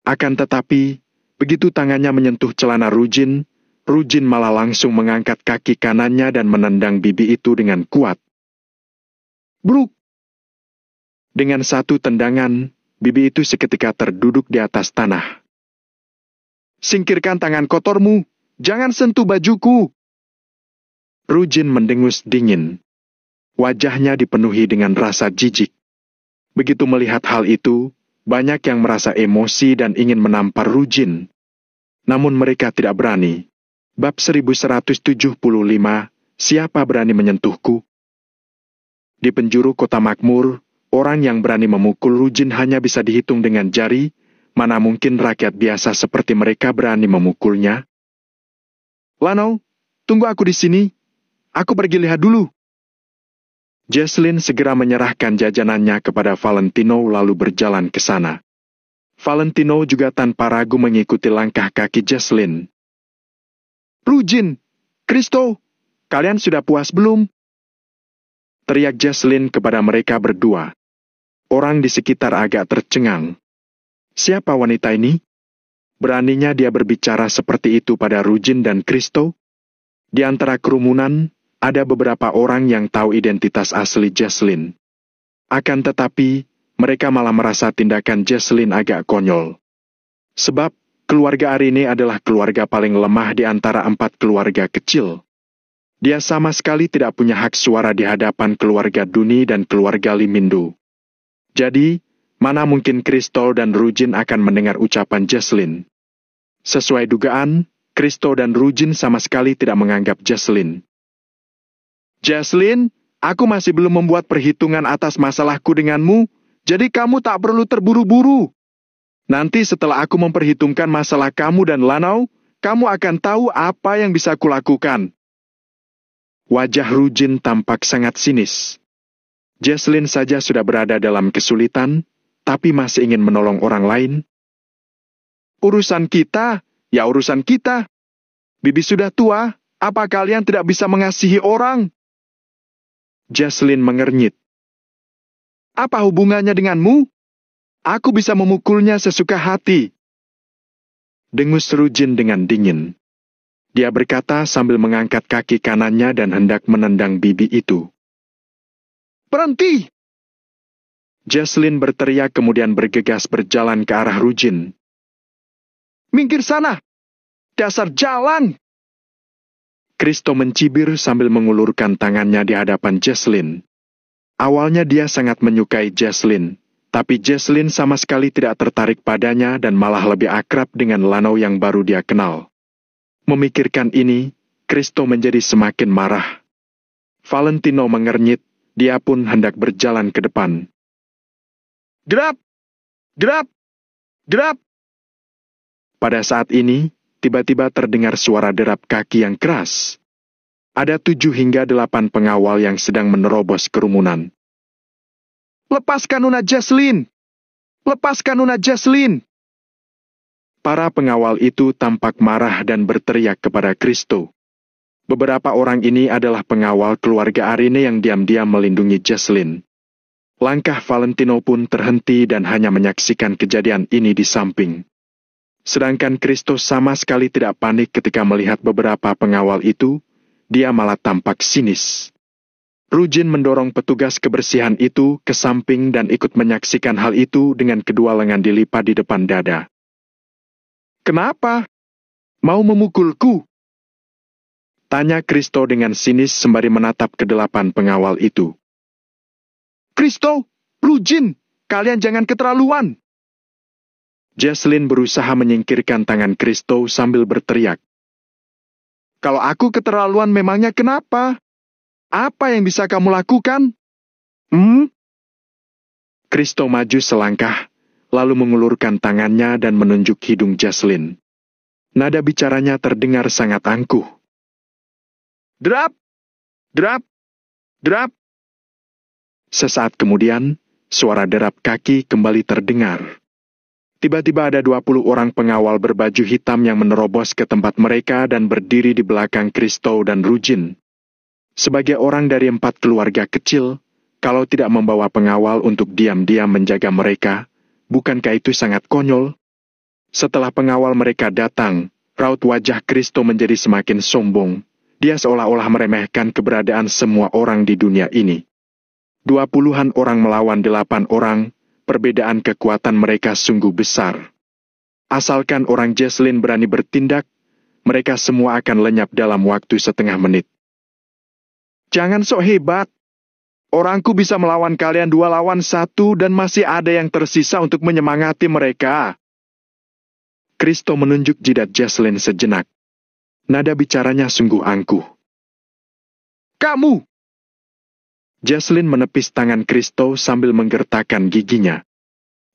Akan tetapi, begitu tangannya menyentuh celana Rujin, Rujin malah langsung mengangkat kaki kanannya dan menendang bibi itu dengan kuat. Bruk! Dengan satu tendangan, bibi itu seketika terduduk di atas tanah. "Singkirkan tangan kotormu, jangan sentuh bajuku!" Rujin mendengus dingin. Wajahnya dipenuhi dengan rasa jijik. Begitu melihat hal itu, banyak yang merasa emosi dan ingin menampar Rujin. Namun mereka tidak berani. Bab 1175, siapa berani menyentuhku? Di penjuru kota makmur, orang yang berani memukul Rujin hanya bisa dihitung dengan jari, mana mungkin rakyat biasa seperti mereka berani memukulnya. "Lano, tunggu aku di sini. Aku pergi lihat dulu." Jesslyn segera menyerahkan jajanannya kepada Valentino lalu berjalan ke sana. Valentino juga tanpa ragu mengikuti langkah kaki Jesslyn. "Rujin, Kristo, kalian sudah puas belum?" teriak Jesslyn kepada mereka berdua. Orang di sekitar agak tercengang. Siapa wanita ini? Beraninya dia berbicara seperti itu pada Rujin dan Kristo? Di antara kerumunan, ada beberapa orang yang tahu identitas asli Jesslyn. Akan tetapi, mereka malah merasa tindakan Jesslyn agak konyol. Sebab, keluarga Arine adalah keluarga paling lemah di antara 4 keluarga kecil. Dia sama sekali tidak punya hak suara di hadapan keluarga Duni dan keluarga Limindo. Jadi, mana mungkin Kristo dan Rujin akan mendengar ucapan Jesslyn. Sesuai dugaan, Kristo dan Rujin sama sekali tidak menganggap Jesslyn. "Jesslyn, aku masih belum membuat perhitungan atas masalahku denganmu, jadi kamu tak perlu terburu-buru. Nanti setelah aku memperhitungkan masalah kamu dan Lanau, kamu akan tahu apa yang bisa kulakukan." Wajah Rujin tampak sangat sinis. Jesslyn saja sudah berada dalam kesulitan, tapi masih ingin menolong orang lain. "Urusan kita, ya urusan kita. Bibi sudah tua, apa kalian tidak bisa mengasihi orang?" Jesslyn mengernyit. "Apa hubungannya denganmu? Aku bisa memukulnya sesuka hati." Dengus Rujin dengan dingin. Dia berkata sambil mengangkat kaki kanannya dan hendak menendang bibi itu. "Berhenti!" Jesslyn berteriak kemudian bergegas berjalan ke arah Rujin. "Minggir sana! Dasar jalan!" Kristo mencibir sambil mengulurkan tangannya di hadapan Jesslyn. Awalnya dia sangat menyukai Jesslyn, tapi Jesslyn sama sekali tidak tertarik padanya dan malah lebih akrab dengan Lanau yang baru dia kenal. Memikirkan ini, Kristo menjadi semakin marah. Valentino mengernyit, dia pun hendak berjalan ke depan. "Derap! Derap! Derap!" Pada saat ini, tiba-tiba terdengar suara derap kaki yang keras. Ada 7 hingga 8 pengawal yang sedang menerobos kerumunan. "Lepaskan Nona Jesslyn! Lepaskan Nona Jesslyn!" Para pengawal itu tampak marah dan berteriak kepada Kristo. Beberapa orang ini adalah pengawal keluarga Arine yang diam-diam melindungi Jesslyn. Langkah Valentino pun terhenti dan hanya menyaksikan kejadian ini di samping. Sedangkan Kristo sama sekali tidak panik ketika melihat beberapa pengawal itu, dia malah tampak sinis. Rujin mendorong petugas kebersihan itu ke samping dan ikut menyaksikan hal itu dengan kedua lengan dilipat di depan dada. "Kenapa? Mau memukulku?" tanya Kristo dengan sinis sembari menatap ke 8 pengawal itu. "Kristo, Rujin, kalian jangan keterlaluan!" Jesslyn berusaha menyingkirkan tangan Kristo sambil berteriak. "Kalau aku keterlaluan memangnya kenapa? Apa yang bisa kamu lakukan? Kristo maju selangkah, lalu mengulurkan tangannya dan menunjuk hidung Jesslyn. Nada bicaranya terdengar sangat angkuh. "Drap! Drap! Drap!" Sesaat kemudian, suara derap kaki kembali terdengar. Tiba-tiba ada 20 orang pengawal berbaju hitam yang menerobos ke tempat mereka dan berdiri di belakang Kristo dan Rujin. Sebagai orang dari 4 keluarga kecil, kalau tidak membawa pengawal untuk diam-diam menjaga mereka, bukankah itu sangat konyol? Setelah pengawal mereka datang, raut wajah Kristo menjadi semakin sombong. Dia seolah-olah meremehkan keberadaan semua orang di dunia ini. 20-an orang melawan 8 orang, perbedaan kekuatan mereka sungguh besar. Asalkan orang Jesslyn berani bertindak, mereka semua akan lenyap dalam waktu setengah menit. Jangan sok hebat. Orangku bisa melawan kalian 2 lawan 1 dan masih ada yang tersisa untuk menyemangati mereka. Kristo menunjuk jidat Jesslyn sejenak. Nada bicaranya sungguh angkuh. Kamu! Jesslyn menepis tangan Kristo sambil menggertakkan giginya.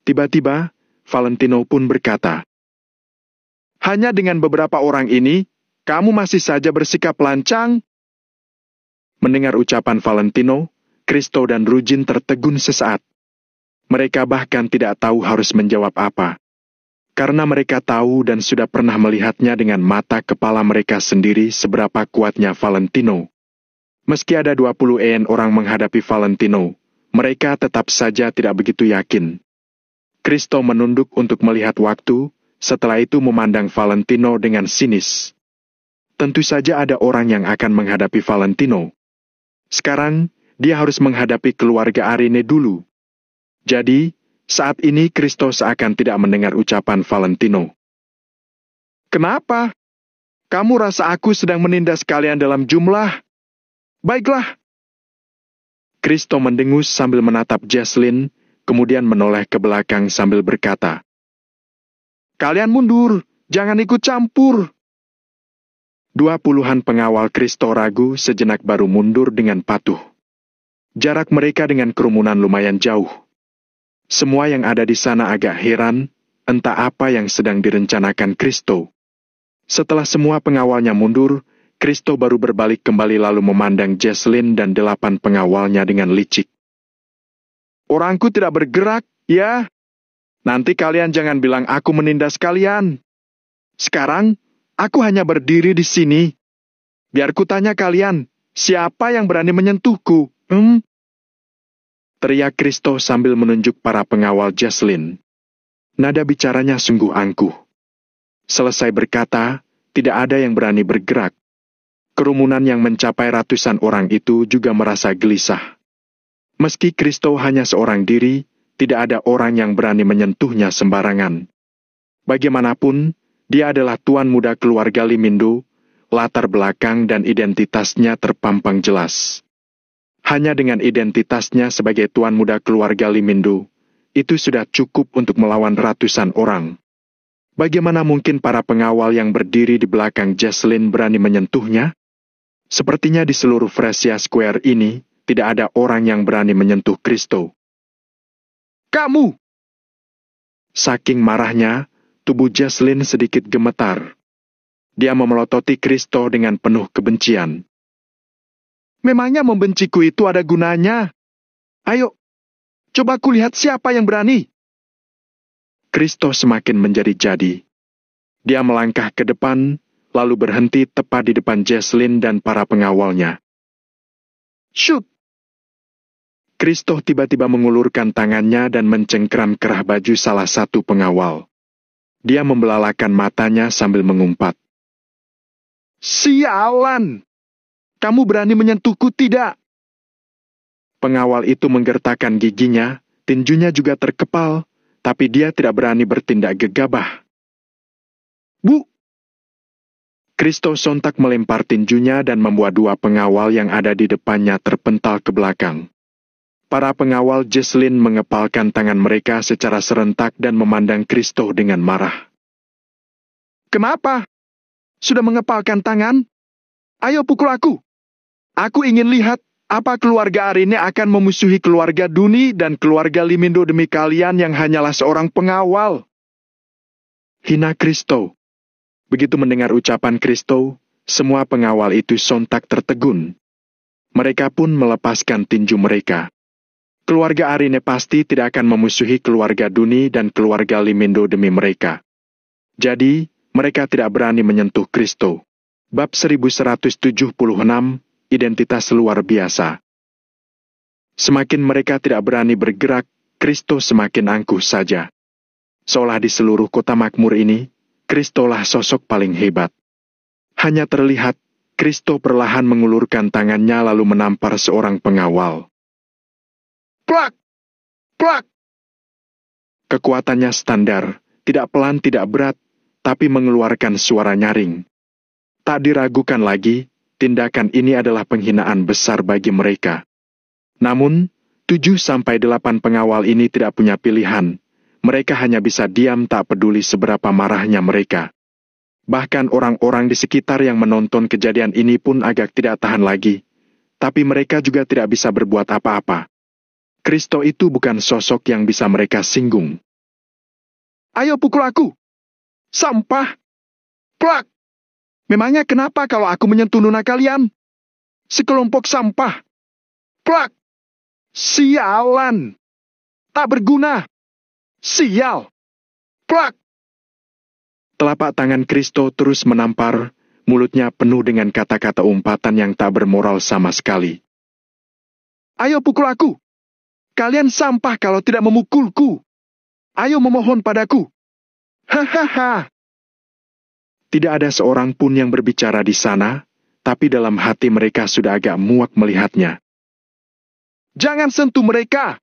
Tiba-tiba, Valentino pun berkata, hanya dengan beberapa orang ini, kamu masih saja bersikap lancang? Mendengar ucapan Valentino, Kristo dan Rujin tertegun sesaat. Mereka bahkan tidak tahu harus menjawab apa. Karena mereka tahu dan sudah pernah melihatnya dengan mata kepala mereka sendiri seberapa kuatnya Valentino. Meski ada 20 orang menghadapi Valentino, mereka tetap saja tidak begitu yakin. Kristo menunduk untuk melihat waktu, setelah itu memandang Valentino dengan sinis. Tentu saja ada orang yang akan menghadapi Valentino. Sekarang, dia harus menghadapi keluarga Arine dulu. Jadi, saat ini Kristo seakan tidak mendengar ucapan Valentino. Kenapa? Kamu rasa aku sedang menindas kalian dalam jumlah? Baiklah. Kristo mendengus sambil menatap Jesslyn, kemudian menoleh ke belakang sambil berkata, kalian mundur, jangan ikut campur. 20 pengawal Kristo ragu sejenak baru mundur dengan patuh. Jarak mereka dengan kerumunan lumayan jauh. Semua yang ada di sana agak heran, entah apa yang sedang direncanakan Kristo. Setelah semua pengawalnya mundur, Kristo baru berbalik kembali lalu memandang Jesslyn dan 8 pengawalnya dengan licik. Orangku tidak bergerak, ya? Nanti kalian jangan bilang aku menindas kalian. Sekarang, aku hanya berdiri di sini. Biar ku tanya kalian, siapa yang berani menyentuhku? Teriak Kristo sambil menunjuk para pengawal Jesslyn. Nada bicaranya sungguh angkuh. Selesai berkata, tidak ada yang berani bergerak. Kerumunan yang mencapai ratusan orang itu juga merasa gelisah. Meski Kristo hanya seorang diri, tidak ada orang yang berani menyentuhnya sembarangan. Bagaimanapun, dia adalah tuan muda keluarga Limindo, latar belakang dan identitasnya terpampang jelas. Hanya dengan identitasnya sebagai tuan muda keluarga Limindo, itu sudah cukup untuk melawan ratusan orang. Bagaimana mungkin para pengawal yang berdiri di belakang Jesslyn berani menyentuhnya? Sepertinya di seluruh Fresia Square ini, tidak ada orang yang berani menyentuh Kristo. Kamu! Saking marahnya, tubuh Jesslyn sedikit gemetar. Dia memelototi Kristo dengan penuh kebencian. Memangnya membenciku itu ada gunanya? Ayo, coba kulihat siapa yang berani. Kristo semakin menjadi-jadi. Dia melangkah ke depan, lalu berhenti tepat di depan Jesslyn dan para pengawalnya. Shoot! Kristo tiba-tiba mengulurkan tangannya dan mencengkeram kerah baju salah satu pengawal. Dia membelalakan matanya sambil mengumpat. Sialan! Kamu berani menyentuhku tidak? Pengawal itu menggertakkan giginya, tinjunya juga terkepal, tapi dia tidak berani bertindak gegabah. Bu! Kristo sontak melempar tinjunya dan membuat 2 pengawal yang ada di depannya terpental ke belakang. Para pengawal Jesslyn mengepalkan tangan mereka secara serentak dan memandang Kristo dengan marah. Kenapa? Sudah mengepalkan tangan? Ayo pukul aku. Aku ingin lihat apa keluarga Arine akan memusuhi keluarga Duni dan keluarga Limindo demi kalian yang hanyalah seorang pengawal. Hina Kristo. Begitu mendengar ucapan Kristo, semua pengawal itu sontak tertegun. Mereka pun melepaskan tinju mereka. Keluarga Arine pasti tidak akan memusuhi keluarga Duni dan keluarga Limindo demi mereka. Jadi, mereka tidak berani menyentuh Kristo. Bab 1176, Identitas luar biasa. Semakin mereka tidak berani bergerak, Kristo semakin angkuh saja. Seolah di seluruh kota makmur ini, Kristolah sosok paling hebat. Hanya terlihat, Kristo perlahan mengulurkan tangannya lalu menampar seorang pengawal. Plak! Plak! Kekuatannya standar, tidak pelan tidak berat, tapi mengeluarkan suara nyaring. Tak diragukan lagi, tindakan ini adalah penghinaan besar bagi mereka. Namun, 7-8 pengawal ini tidak punya pilihan. Mereka hanya bisa diam tak peduli seberapa marahnya mereka. Bahkan orang-orang di sekitar yang menonton kejadian ini pun agak tidak tahan lagi. Tapi mereka juga tidak bisa berbuat apa-apa. Kristo itu bukan sosok yang bisa mereka singgung. Ayo pukul aku! Sampah! Plak! Memangnya kenapa kalau aku menyentuh nuna kalian? Sekelompok sampah! Plak! Sialan! Tak berguna! Sial! Plak! Telapak tangan Kristo terus menampar, mulutnya penuh dengan kata-kata umpatan yang tak bermoral sama sekali. Ayo pukul aku! Kalian sampah kalau tidak memukulku! Ayo memohon padaku! Hahaha! Tidak ada seorang pun yang berbicara di sana, tapi dalam hati mereka sudah agak muak melihatnya. Jangan sentuh mereka!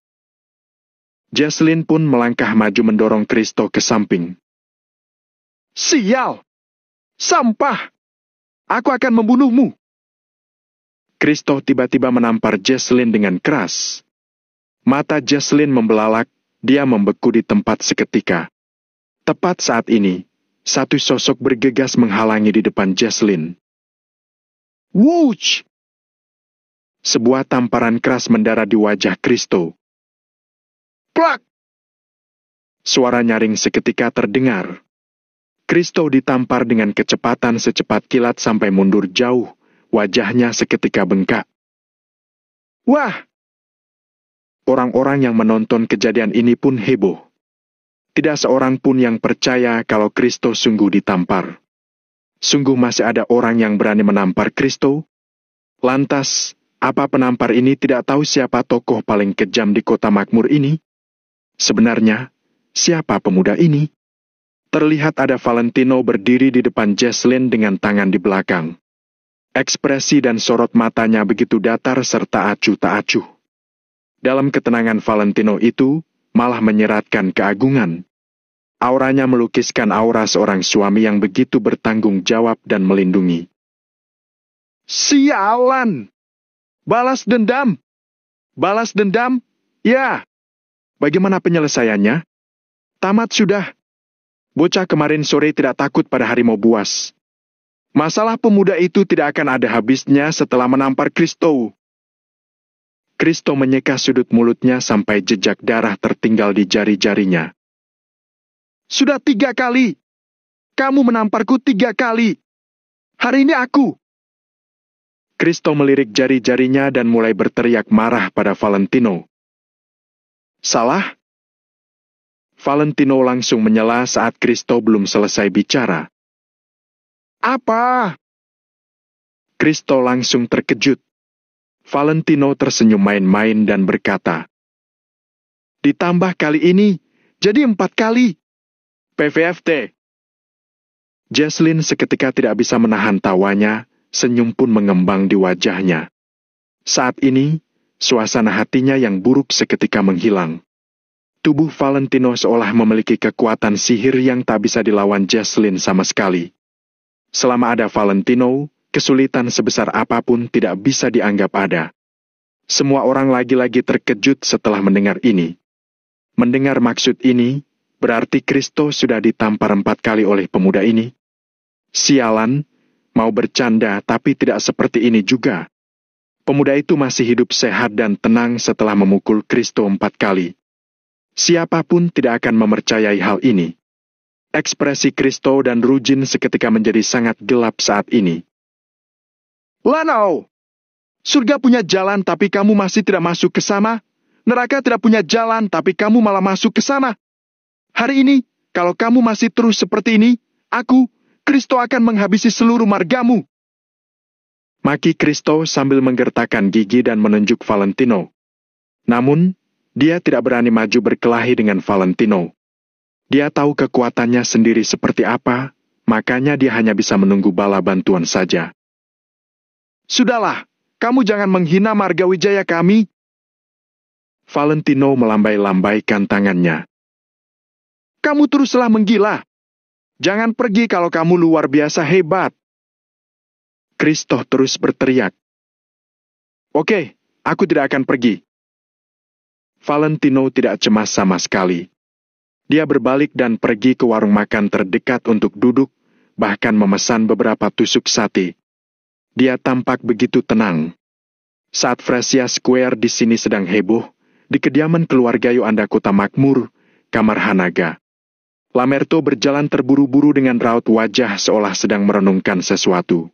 Jesslyn pun melangkah maju mendorong Kristo ke samping. Sial! Sampah! Aku akan membunuhmu! Kristo tiba-tiba menampar Jesslyn dengan keras. Mata Jesslyn membelalak, dia membeku di tempat seketika. Tepat saat ini, satu sosok bergegas menghalangi di depan Jesslyn. Wouch! Sebuah tamparan keras mendarat di wajah Kristo. Plak! Suara nyaring seketika terdengar. Kristo ditampar dengan kecepatan secepat kilat sampai mundur jauh, wajahnya seketika bengkak. Wah! Orang-orang yang menonton kejadian ini pun heboh. Tidak seorang pun yang percaya kalau Kristo sungguh ditampar. Sungguh masih ada orang yang berani menampar Kristo? Lantas, apa penampar ini tidak tahu siapa tokoh paling kejam di kota makmur ini? Sebenarnya, siapa pemuda ini? Terlihat ada Valentino berdiri di depan Jesslyn dengan tangan di belakang. Ekspresi dan sorot matanya begitu datar serta acuh tak acuh. Dalam ketenangan Valentino itu, malah menyeratkan keagungan. Auranya melukiskan aura seorang suami yang begitu bertanggung jawab dan melindungi. Sialan! Balas dendam! Balas dendam? Ya! Bagaimana penyelesaiannya? Tamat sudah. Bocah kemarin sore tidak takut pada harimau buas. Masalah pemuda itu tidak akan ada habisnya setelah menampar Kristo. Kristo menyeka sudut mulutnya sampai jejak darah tertinggal di jari-jarinya. Sudah 3 kali. Kamu menamparku 3 kali. Hari ini aku. Kristo melirik jari-jarinya dan mulai berteriak marah pada Valentino. Salah? Valentino langsung menyela saat Kristo belum selesai bicara. Apa? Kristo langsung terkejut. Valentino tersenyum main-main dan berkata, ditambah kali ini, jadi 4 kali. PVFT. Jesslyn seketika tidak bisa menahan tawanya, senyum pun mengembang di wajahnya. Saat ini, suasana hatinya yang buruk seketika menghilang. Tubuh Valentino seolah memiliki kekuatan sihir yang tak bisa dilawan Jesslyn sama sekali. Selama ada Valentino, kesulitan sebesar apapun tidak bisa dianggap ada. Semua orang lagi-lagi terkejut setelah mendengar ini. Mendengar maksud ini, berarti Kristo sudah ditampar 4 kali oleh pemuda ini. Sialan, mau bercanda tapi tidak seperti ini juga. Pemuda itu masih hidup sehat dan tenang setelah memukul Kristo 4 kali. Siapapun tidak akan mempercayai hal ini. Ekspresi Kristo dan Rujin seketika menjadi sangat gelap saat ini. Lanau! Surga punya jalan tapi kamu masih tidak masuk ke sana. Neraka tidak punya jalan tapi kamu malah masuk ke sana. Hari ini, kalau kamu masih terus seperti ini, aku, Kristo akan menghabisi seluruh margamu. Maki Kristo sambil menggertakkan gigi dan menunjuk Valentino. Namun, dia tidak berani maju berkelahi dengan Valentino. Dia tahu kekuatannya sendiri seperti apa, makanya dia hanya bisa menunggu bala bantuan saja. Sudahlah, kamu jangan menghina marga wijaya kami. Valentino melambai-lambaikan tangannya. Kamu teruslah menggila. Jangan pergi kalau kamu luar biasa hebat. Kristof terus berteriak. Oke, aku tidak akan pergi. Valentino tidak cemas sama sekali. Dia berbalik dan pergi ke warung makan terdekat untuk duduk, bahkan memesan beberapa tusuk sate. Dia tampak begitu tenang. Saat Fresia Square di sini sedang heboh, di kediaman keluarga Yoanda Kota Makmur, kamar Hanaga. Lamerto berjalan terburu-buru dengan raut wajah seolah sedang merenungkan sesuatu.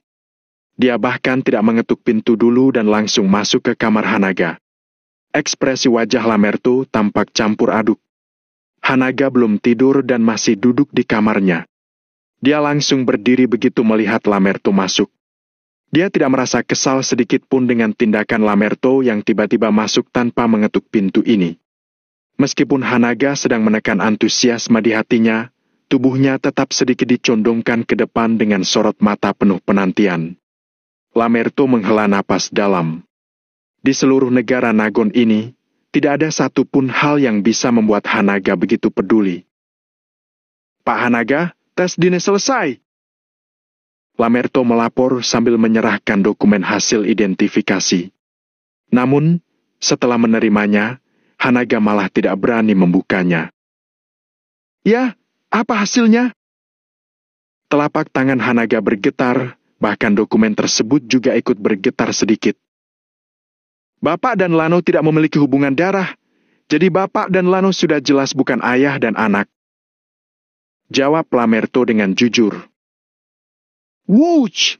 Dia bahkan tidak mengetuk pintu dulu dan langsung masuk ke kamar Hanaga. Ekspresi wajah Lamerto tampak campur aduk. Hanaga belum tidur dan masih duduk di kamarnya. Dia langsung berdiri begitu melihat Lamerto masuk. Dia tidak merasa kesal sedikit pun dengan tindakan Lamerto yang tiba-tiba masuk tanpa mengetuk pintu ini. Meskipun Hanaga sedang menekan antusiasme di hatinya, tubuhnya tetap sedikit dicondongkan ke depan dengan sorot mata penuh penantian. Lamerto menghela napas dalam. Di seluruh negara Nagon ini, tidak ada satupun hal yang bisa membuat Hanaga begitu peduli. Pak Hanaga, tes DNA selesai. Lamerto melapor sambil menyerahkan dokumen hasil identifikasi. Namun, setelah menerimanya, Hanaga malah tidak berani membukanya. Ya, apa hasilnya? Telapak tangan Hanaga bergetar, bahkan dokumen tersebut juga ikut bergetar sedikit. Bapak dan Lano tidak memiliki hubungan darah, jadi Bapak dan Lano sudah jelas bukan ayah dan anak. Jawab Lamerto dengan jujur. Wuch!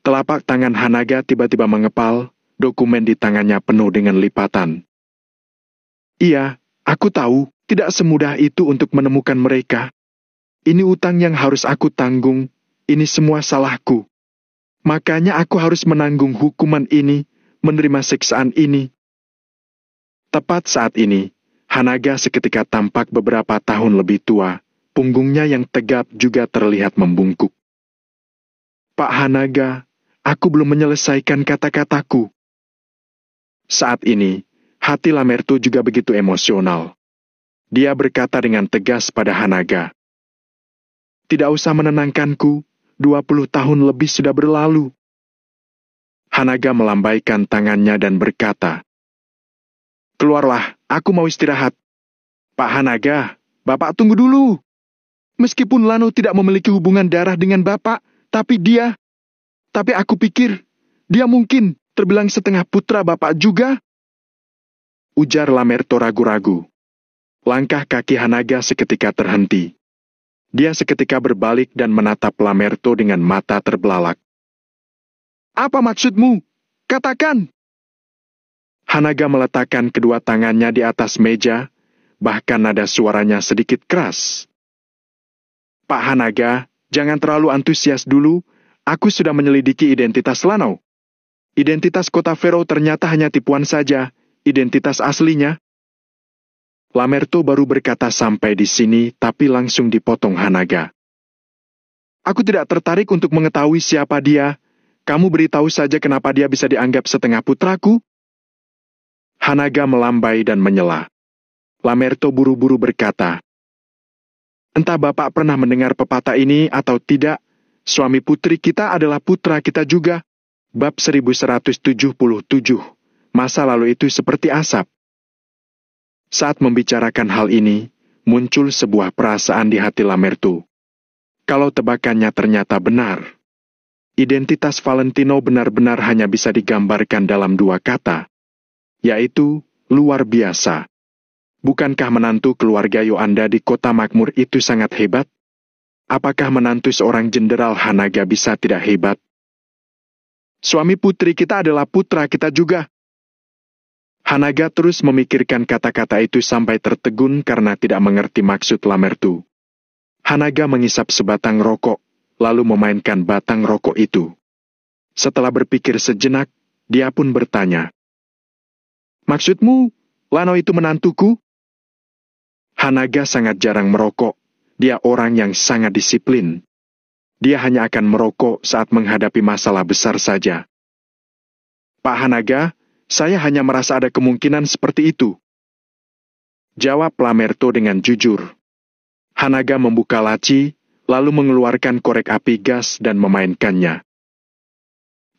Telapak tangan Hanaga tiba-tiba mengepal, dokumen di tangannya penuh dengan lipatan. Iya, aku tahu, tidak semudah itu untuk menemukan mereka. Ini utang yang harus aku tanggung, ini semua salahku. Makanya aku harus menanggung hukuman ini, menerima siksaan ini. Tepat saat ini, Hanaga seketika tampak beberapa tahun lebih tua, punggungnya yang tegap juga terlihat membungkuk. Pak Hanaga, aku belum menyelesaikan kata-kataku. Saat ini, hati Lamerto juga begitu emosional. Dia berkata dengan tegas pada Hanaga. Tidak usah menenangkanku, 20 tahun lebih sudah berlalu. Hanaga melambaikan tangannya dan berkata, Keluarlah, aku mau istirahat. Pak Hanaga, Bapak tunggu dulu. Meskipun Lano tidak memiliki hubungan darah dengan Bapak, tapi aku pikir, dia mungkin terbilang setengah putra Bapak juga. Ujar Lamerto ragu-ragu. Langkah kaki Hanaga seketika terhenti. Dia seketika berbalik dan menatap Lamerto dengan mata terbelalak. Apa maksudmu? Katakan! Hanaga meletakkan kedua tangannya di atas meja, bahkan nada suaranya sedikit keras. Pak Hanaga, jangan terlalu antusias dulu, aku sudah menyelidiki identitas Lano. Identitas kota Vero ternyata hanya tipuan saja, identitas aslinya. Lamerto baru berkata sampai di sini, tapi langsung dipotong Hanaga. Aku tidak tertarik untuk mengetahui siapa dia. Kamu beritahu saja kenapa dia bisa dianggap setengah putraku? Hanaga melambai dan menyela. Lamerto buru-buru berkata, Entah Bapak pernah mendengar pepatah ini atau tidak, suami putri kita adalah putra kita juga. Bab 1177, masa lalu itu seperti asap. Saat membicarakan hal ini, muncul sebuah perasaan di hati Lamerto. Kalau tebakannya ternyata benar, identitas Valentino benar-benar hanya bisa digambarkan dalam dua kata, yaitu luar biasa. Bukankah menantu keluarga Yoanda di kota makmur itu sangat hebat? Apakah menantu seorang jenderal Hanaga bisa tidak hebat? Suami putri kita adalah putra kita juga. Hanaga terus memikirkan kata-kata itu sampai tertegun karena tidak mengerti maksud Lamerto. Hanaga mengisap sebatang rokok, lalu memainkan batang rokok itu. Setelah berpikir sejenak, dia pun bertanya, Maksudmu, Lano itu menantuku? Hanaga sangat jarang merokok. Dia orang yang sangat disiplin. Dia hanya akan merokok saat menghadapi masalah besar saja. Pak Hanaga, saya hanya merasa ada kemungkinan seperti itu. Jawab Lamerto dengan jujur. Hanaga membuka laci, lalu mengeluarkan korek api gas dan memainkannya.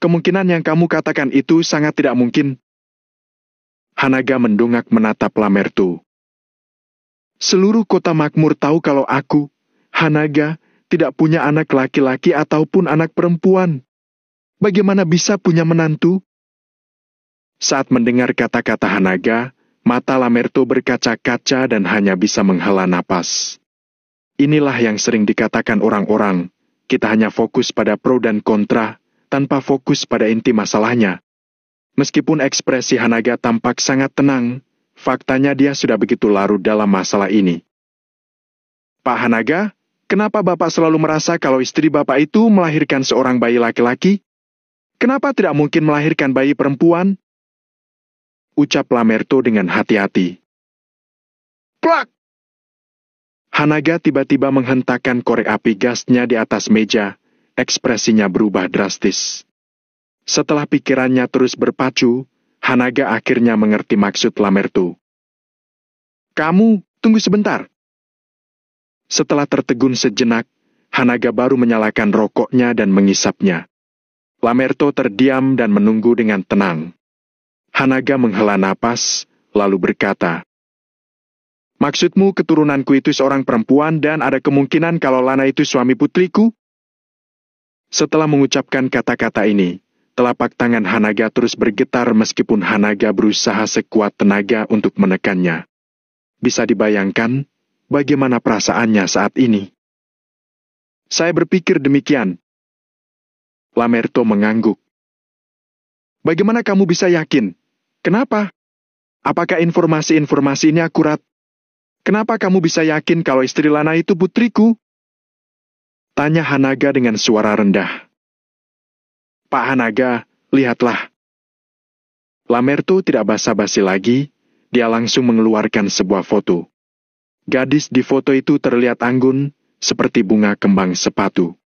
Kemungkinan yang kamu katakan itu sangat tidak mungkin. Hanaga mendongak menatap Lamertu. Seluruh kota makmur tahu kalau aku, Hanaga, tidak punya anak laki-laki ataupun anak perempuan. Bagaimana bisa punya menantu? Saat mendengar kata-kata Hanaga, mata Lamertu berkaca-kaca dan hanya bisa menghela napas. Inilah yang sering dikatakan orang-orang, kita hanya fokus pada pro dan kontra, tanpa fokus pada inti masalahnya. Meskipun ekspresi Hanaga tampak sangat tenang, faktanya dia sudah begitu larut dalam masalah ini. Pak Hanaga, kenapa Bapak selalu merasa kalau istri Bapak itu melahirkan seorang bayi laki-laki? Kenapa tidak mungkin melahirkan bayi perempuan? Ucap Lamertu dengan hati-hati. Plak! Hanaga tiba-tiba menghentakkan korek api gasnya di atas meja, ekspresinya berubah drastis. Setelah pikirannya terus berpacu, Hanaga akhirnya mengerti maksud Lamertu. Kamu, tunggu sebentar. Setelah tertegun sejenak, Hanaga baru menyalakan rokoknya dan mengisapnya. Lamertu terdiam dan menunggu dengan tenang. Hanaga menghela napas, lalu berkata, maksudmu keturunanku itu seorang perempuan dan ada kemungkinan kalau Lana itu suami putriku? Setelah mengucapkan kata-kata ini, telapak tangan Hanaga terus bergetar meskipun Hanaga berusaha sekuat tenaga untuk menekannya. Bisa dibayangkan bagaimana perasaannya saat ini. Saya berpikir demikian. Lamertu mengangguk. Bagaimana kamu bisa yakin? Kenapa? Apakah informasi-informasi ini akurat? Kenapa kamu bisa yakin kalau istri Lana itu putriku? Tanya Hanaga dengan suara rendah. Pak Hanaga, lihatlah. Lamertu tidak basa-basi lagi, dia langsung mengeluarkan sebuah foto. Gadis di foto itu terlihat anggun, seperti bunga kembang sepatu.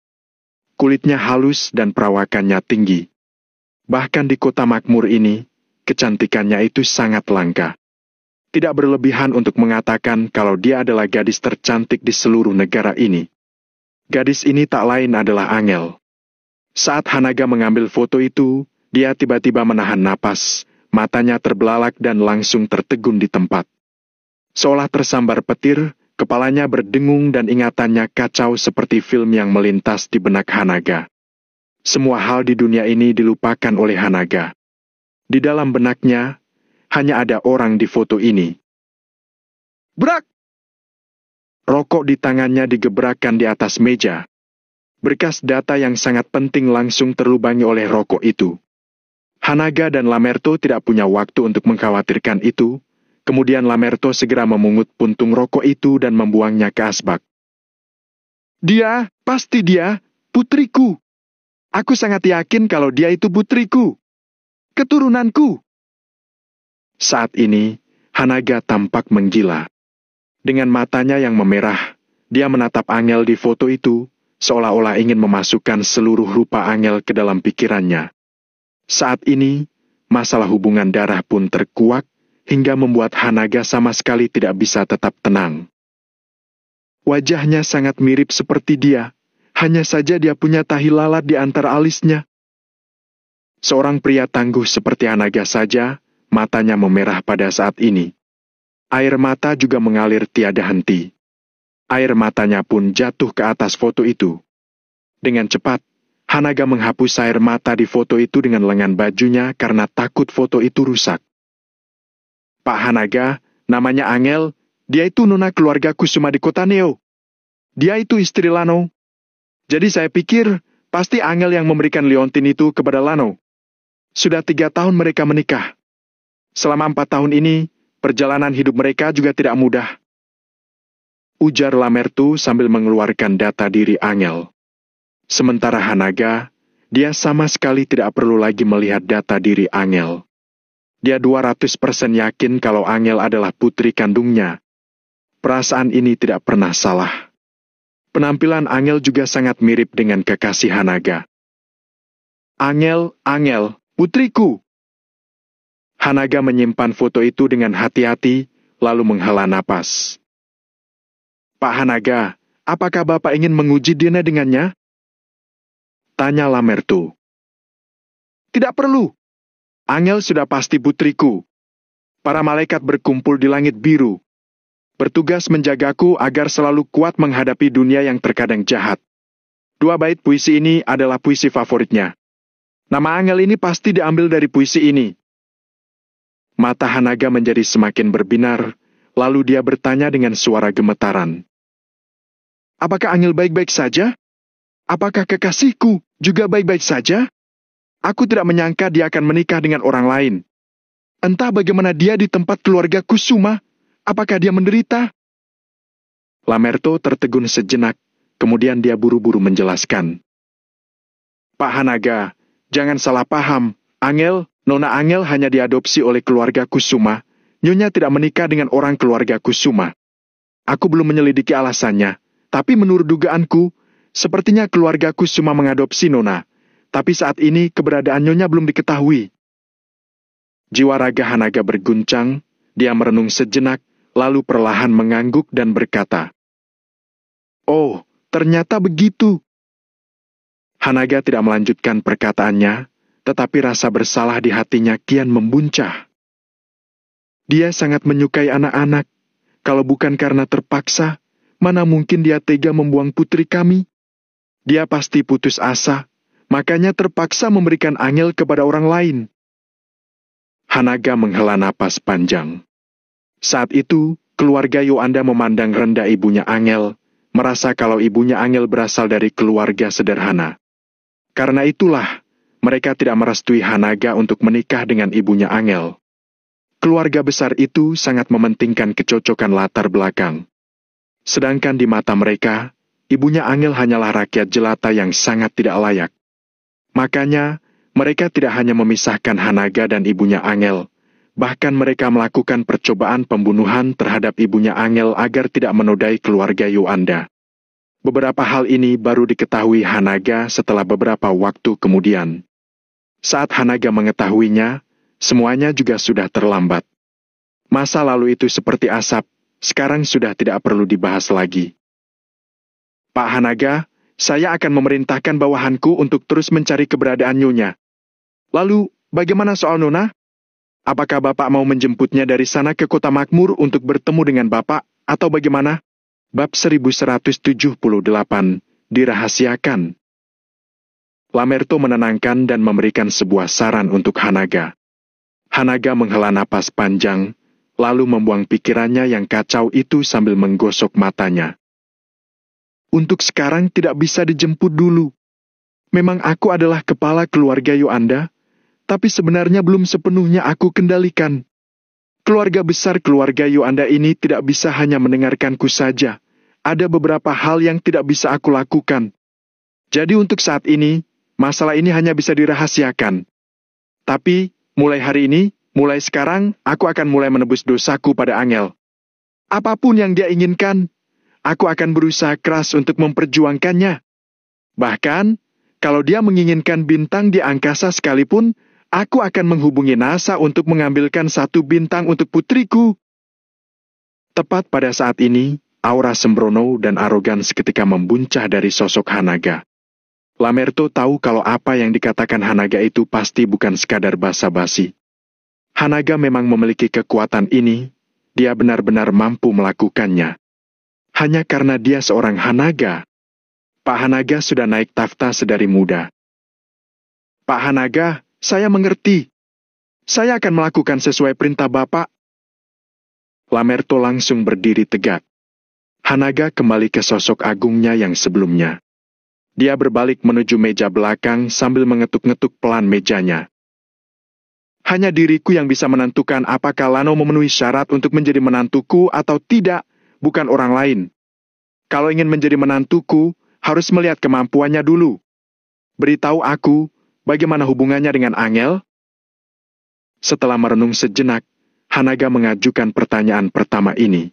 Kulitnya halus dan perawakannya tinggi. Bahkan di kota makmur ini, kecantikannya itu sangat langka. Tidak berlebihan untuk mengatakan kalau dia adalah gadis tercantik di seluruh negara ini. Gadis ini tak lain adalah Angel. Saat Hanaga mengambil foto itu, dia tiba-tiba menahan napas, matanya terbelalak dan langsung tertegun di tempat. Seolah tersambar petir, kepalanya berdengung dan ingatannya kacau seperti film yang melintas di benak Hanaga. Semua hal di dunia ini dilupakan oleh Hanaga. Di dalam benaknya, hanya ada orang di foto ini. Brak! Rokok di tangannya digebrakan di atas meja. Berkas data yang sangat penting langsung terlubangi oleh rokok itu. Hanaga dan Lamertu tidak punya waktu untuk mengkhawatirkan itu. Kemudian Lamertu segera memungut puntung rokok itu dan membuangnya ke asbak. Dia, pasti dia, putriku. Aku sangat yakin kalau dia itu putriku. Keturunanku. Saat ini, Hanaga tampak menggila. Dengan matanya yang memerah, dia menatap Angel di foto itu, seolah-olah ingin memasukkan seluruh rupa Angel ke dalam pikirannya. Saat ini, masalah hubungan darah pun terkuak, hingga membuat Hanaga sama sekali tidak bisa tetap tenang. Wajahnya sangat mirip seperti dia, hanya saja dia punya tahi lalat di antara alisnya. Seorang pria tangguh seperti Hanaga saja, matanya memerah pada saat ini. Air mata juga mengalir tiada henti. Air matanya pun jatuh ke atas foto itu. Dengan cepat, Hanaga menghapus air mata di foto itu dengan lengan bajunya karena takut foto itu rusak. Pak Hanaga, namanya Angel, dia itu nona keluarga Kusuma di kota Neo. Dia itu istri Lano. Jadi saya pikir, pasti Angel yang memberikan liontin itu kepada Lano. Sudah 3 tahun mereka menikah. Selama 4 tahun ini, perjalanan hidup mereka juga tidak mudah. Ujar Lamertu sambil mengeluarkan data diri Angel. Sementara Hanaga, dia sama sekali tidak perlu lagi melihat data diri Angel. Dia 200% yakin kalau Angel adalah putri kandungnya. Perasaan ini tidak pernah salah. Penampilan Angel juga sangat mirip dengan kekasih Hanaga. Angel, putriku! Hanaga menyimpan foto itu dengan hati-hati, lalu menghela napas. Pak Hanaga, apakah Bapak ingin menguji Dina dengannya? Tanya Lamerto. Tidak perlu. Angel sudah pasti putriku. Para malaikat berkumpul di langit biru, bertugas menjagaku agar selalu kuat menghadapi dunia yang terkadang jahat. 2 bait puisi ini adalah puisi favoritnya. Nama Angel ini pasti diambil dari puisi ini. Mata Hanaga menjadi semakin berbinar, lalu dia bertanya dengan suara gemetaran. Apakah Angel baik-baik saja? Apakah kekasihku juga baik-baik saja? Aku tidak menyangka dia akan menikah dengan orang lain. Entah bagaimana dia di tempat keluarga Kusuma. Apakah dia menderita? Lamerto tertegun sejenak, kemudian dia buru-buru menjelaskan. Pak Hanaga, jangan salah paham. Nona Angel hanya diadopsi oleh keluarga Kusuma. Nyonya tidak menikah dengan orang keluarga Kusuma. Aku belum menyelidiki alasannya, tapi menurut dugaanku, sepertinya keluarga Kusuma mengadopsi Nona. Tapi saat ini keberadaan Nyonya belum diketahui. Jiwa raga Hanaga berguncang, dia merenung sejenak, lalu perlahan mengangguk dan berkata, Oh, ternyata begitu. Hanaga tidak melanjutkan perkataannya, tetapi rasa bersalah di hatinya kian membuncah. Dia sangat menyukai anak-anak. Kalau bukan karena terpaksa, mana mungkin dia tega membuang putri kami? Dia pasti putus asa. Makanya terpaksa memberikan Angel kepada orang lain. Hanaga menghela napas panjang. Saat itu, keluarga Yoanda memandang rendah ibunya Angel, merasa kalau ibunya Angel berasal dari keluarga sederhana. Karena itulah, mereka tidak merestui Hanaga untuk menikah dengan ibunya Angel. Keluarga besar itu sangat mementingkan kecocokan latar belakang. Sedangkan di mata mereka, ibunya Angel hanyalah rakyat jelata yang sangat tidak layak. Makanya, mereka tidak hanya memisahkan Hanaga dan ibunya Angel, bahkan mereka melakukan percobaan pembunuhan terhadap ibunya Angel agar tidak menodai keluarga Yoanda. Beberapa hal ini baru diketahui Hanaga setelah beberapa waktu kemudian. Saat Hanaga mengetahuinya, semuanya juga sudah terlambat. Masa lalu itu seperti asap, sekarang sudah tidak perlu dibahas lagi. Pak Hanaga, saya akan memerintahkan bawahanku untuk terus mencari keberadaan Nyonya. Lalu, bagaimana soal Nona? Apakah Bapak mau menjemputnya dari sana ke kota makmur untuk bertemu dengan Bapak, atau bagaimana? Bab 1178, dirahasiakan. Lamerto menenangkan dan memberikan sebuah saran untuk Hanaga. Hanaga menghela napas panjang, lalu membuang pikirannya yang kacau itu sambil menggosok matanya. Untuk sekarang tidak bisa dijemput dulu. Memang aku adalah kepala keluarga Yoanda, tapi sebenarnya belum sepenuhnya aku kendalikan. Keluarga besar keluarga Yoanda ini tidak bisa hanya mendengarkanku saja. Ada beberapa hal yang tidak bisa aku lakukan. Jadi untuk saat ini, masalah ini hanya bisa dirahasiakan. Tapi, mulai hari ini, mulai sekarang, aku akan mulai menebus dosaku pada Angel. Apapun yang dia inginkan, aku akan berusaha keras untuk memperjuangkannya. Bahkan, kalau dia menginginkan bintang di angkasa sekalipun, aku akan menghubungi NASA untuk mengambilkan 1 bintang untuk putriku. Tepat pada saat ini, aura sembrono dan arogan seketika membuncah dari sosok Hanaga. Lamerto tahu kalau apa yang dikatakan Hanaga itu pasti bukan sekadar basa-basi. Hanaga memang memiliki kekuatan ini, dia benar-benar mampu melakukannya. Hanya karena dia seorang Hanaga. Pak Hanaga sudah naik takhta sedari muda. Pak Hanaga, saya mengerti. Saya akan melakukan sesuai perintah Bapak. Lamerto langsung berdiri tegak. Hanaga kembali ke sosok agungnya yang sebelumnya. Dia berbalik menuju meja belakang sambil mengetuk-ngetuk pelan mejanya. Hanya diriku yang bisa menentukan apakah Lano memenuhi syarat untuk menjadi menantuku atau tidak, bukan orang lain. Kalau ingin menjadi menantuku, harus melihat kemampuannya dulu. Beritahu aku, bagaimana hubungannya dengan Angel? Setelah merenung sejenak, Hanaga mengajukan pertanyaan pertama ini.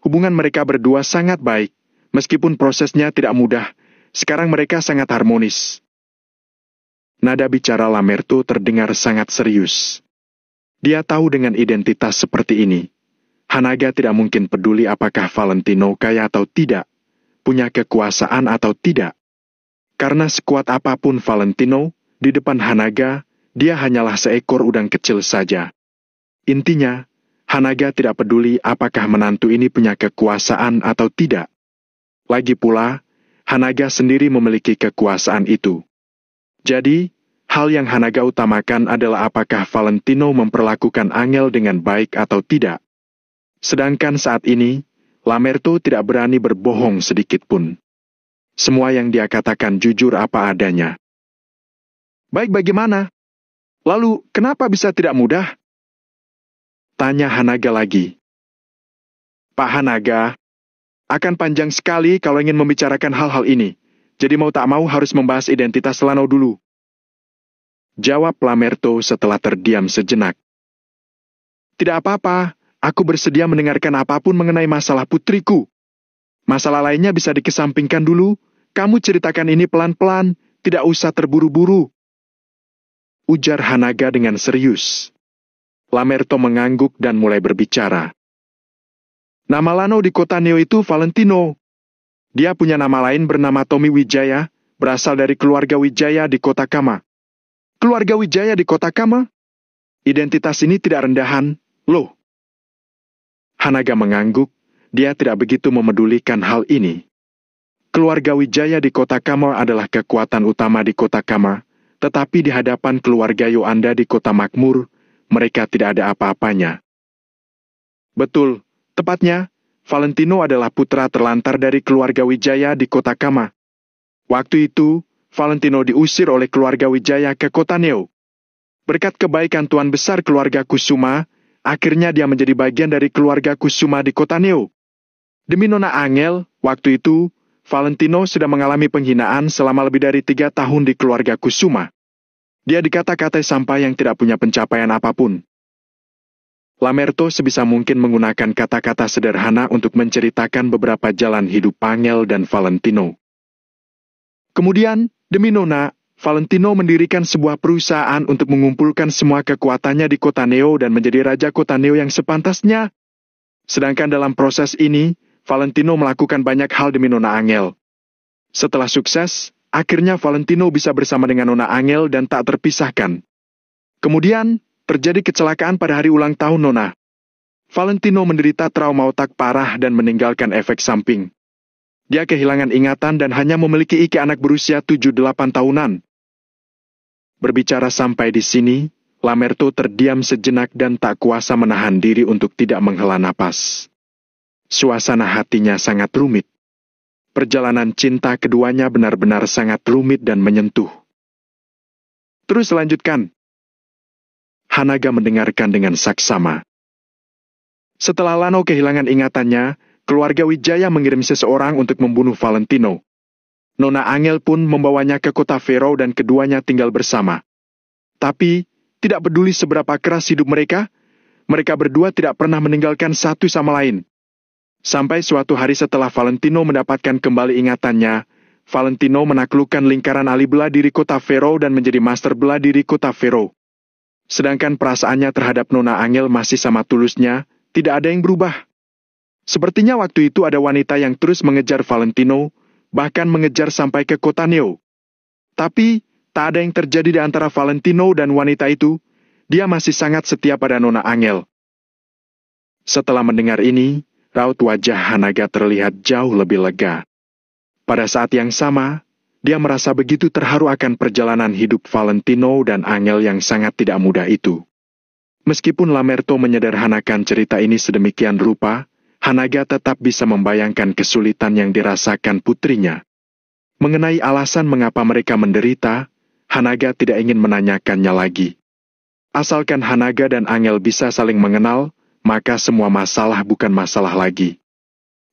Hubungan mereka berdua sangat baik, meskipun prosesnya tidak mudah, sekarang mereka sangat harmonis. Nada bicara Lamerto terdengar sangat serius. Dia tahu dengan identitas seperti ini, Hanaga tidak mungkin peduli apakah Valentino kaya atau tidak, punya kekuasaan atau tidak. Karena sekuat apapun Valentino, di depan Hanaga, dia hanyalah seekor udang kecil saja. Intinya, Hanaga tidak peduli apakah menantu ini punya kekuasaan atau tidak. Lagi pula, Hanaga sendiri memiliki kekuasaan itu. Jadi, hal yang Hanaga utamakan adalah apakah Valentino memperlakukan Angel dengan baik atau tidak. Sedangkan saat ini, Lamerto tidak berani berbohong sedikit pun. Semua yang dia katakan jujur apa adanya. Baik bagaimana? Lalu, kenapa bisa tidak mudah? Tanya Hanaga lagi. Pak Hanaga, akan panjang sekali kalau ingin membicarakan hal-hal ini. Jadi mau tak mau harus membahas identitas Lano dulu. Jawab Lamerto setelah terdiam sejenak. Tidak apa-apa, aku bersedia mendengarkan apapun mengenai masalah putriku. Masalah lainnya bisa dikesampingkan dulu. Kamu ceritakan ini pelan-pelan, tidak usah terburu-buru. Ujar Hanaga dengan serius. Lamerto mengangguk dan mulai berbicara. Nama Lano di kota Neo itu Valentino. Dia punya nama lain bernama Tommy Wijaya, berasal dari keluarga Wijaya di kota Kama. Keluarga Wijaya di kota Kama? Identitas ini tidak rendahan, loh. Hanaga mengangguk, dia tidak begitu memedulikan hal ini. Keluarga Wijaya di kota Kama adalah kekuatan utama di kota Kama, tetapi di hadapan keluarga Yoanda di kota Makmur, mereka tidak ada apa-apanya. Betul, tepatnya, Valentino adalah putra terlantar dari keluarga Wijaya di kota Kama. Waktu itu, Valentino diusir oleh keluarga Wijaya ke kota Neo. Berkat kebaikan Tuan Besar keluarga Kusuma, akhirnya dia menjadi bagian dari keluarga Kusuma di kota Neo. Demi Nona Angel, waktu itu, Valentino sudah mengalami penghinaan selama lebih dari 3 tahun di keluarga Kusuma. Dia dikata-katai sampah yang tidak punya pencapaian apapun. Lamerto sebisa mungkin menggunakan kata-kata sederhana untuk menceritakan beberapa jalan hidup Angel dan Valentino. Kemudian, demi Nona, Valentino mendirikan sebuah perusahaan untuk mengumpulkan semua kekuatannya di kota Neo dan menjadi raja kota Neo yang sepantasnya. Sedangkan dalam proses ini, Valentino melakukan banyak hal demi Nona Angel. Setelah sukses, akhirnya Valentino bisa bersama dengan Nona Angel dan tak terpisahkan. Kemudian, terjadi kecelakaan pada hari ulang tahun Nona. Valentino menderita trauma otak parah dan meninggalkan efek samping. Dia kehilangan ingatan dan hanya memiliki anak berusia 7-8 tahunan. Berbicara sampai di sini, Lamerto terdiam sejenak dan tak kuasa menahan diri untuk tidak menghela napas. Suasana hatinya sangat rumit. Perjalanan cinta keduanya benar-benar sangat rumit dan menyentuh. Terus lanjutkan. Hanaga mendengarkan dengan saksama. Setelah Lano kehilangan ingatannya, keluarga Wijaya mengirim seseorang untuk membunuh Valentino. Nona Angel pun membawanya ke kota Vero dan keduanya tinggal bersama. Tapi, tidak peduli seberapa keras hidup mereka berdua tidak pernah meninggalkan satu sama lain. Sampai suatu hari setelah Valentino mendapatkan kembali ingatannya, Valentino menaklukkan lingkaran alih belah diri kota Vero dan menjadi master belah diri kota Vero. Sedangkan perasaannya terhadap Nona Angel masih sama tulusnya, tidak ada yang berubah. Sepertinya waktu itu ada wanita yang terus mengejar Valentino, bahkan mengejar sampai ke kota Neo. Tapi, tak ada yang terjadi di antara Valentino dan wanita itu, dia masih sangat setia pada Nona Angel. Setelah mendengar ini, raut wajah Hanaga terlihat jauh lebih lega. Pada saat yang sama, dia merasa begitu terharu akan perjalanan hidup Valentino dan Angel yang sangat tidak mudah itu. Meskipun Lamerto menyederhanakan cerita ini sedemikian rupa, Hanaga tetap bisa membayangkan kesulitan yang dirasakan putrinya. Mengenai alasan mengapa mereka menderita, Hanaga tidak ingin menanyakannya lagi. Asalkan Hanaga dan Angel bisa saling mengenal, maka semua masalah bukan masalah lagi.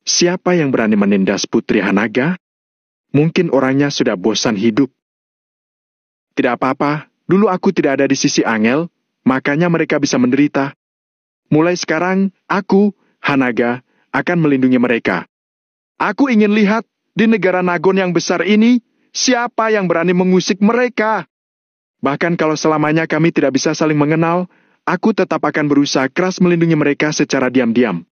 Siapa yang berani menindas putri Hanaga? Mungkin orangnya sudah bosan hidup. Tidak apa-apa, dulu aku tidak ada di sisi Angel, makanya mereka bisa menderita. Mulai sekarang, aku, Hanaga, akan melindungi mereka. Aku ingin lihat, di negara Nagon yang besar ini, siapa yang berani mengusik mereka. Bahkan kalau selamanya kami tidak bisa saling mengenal, Aku tetap akan berusaha keras melindungi mereka secara diam-diam.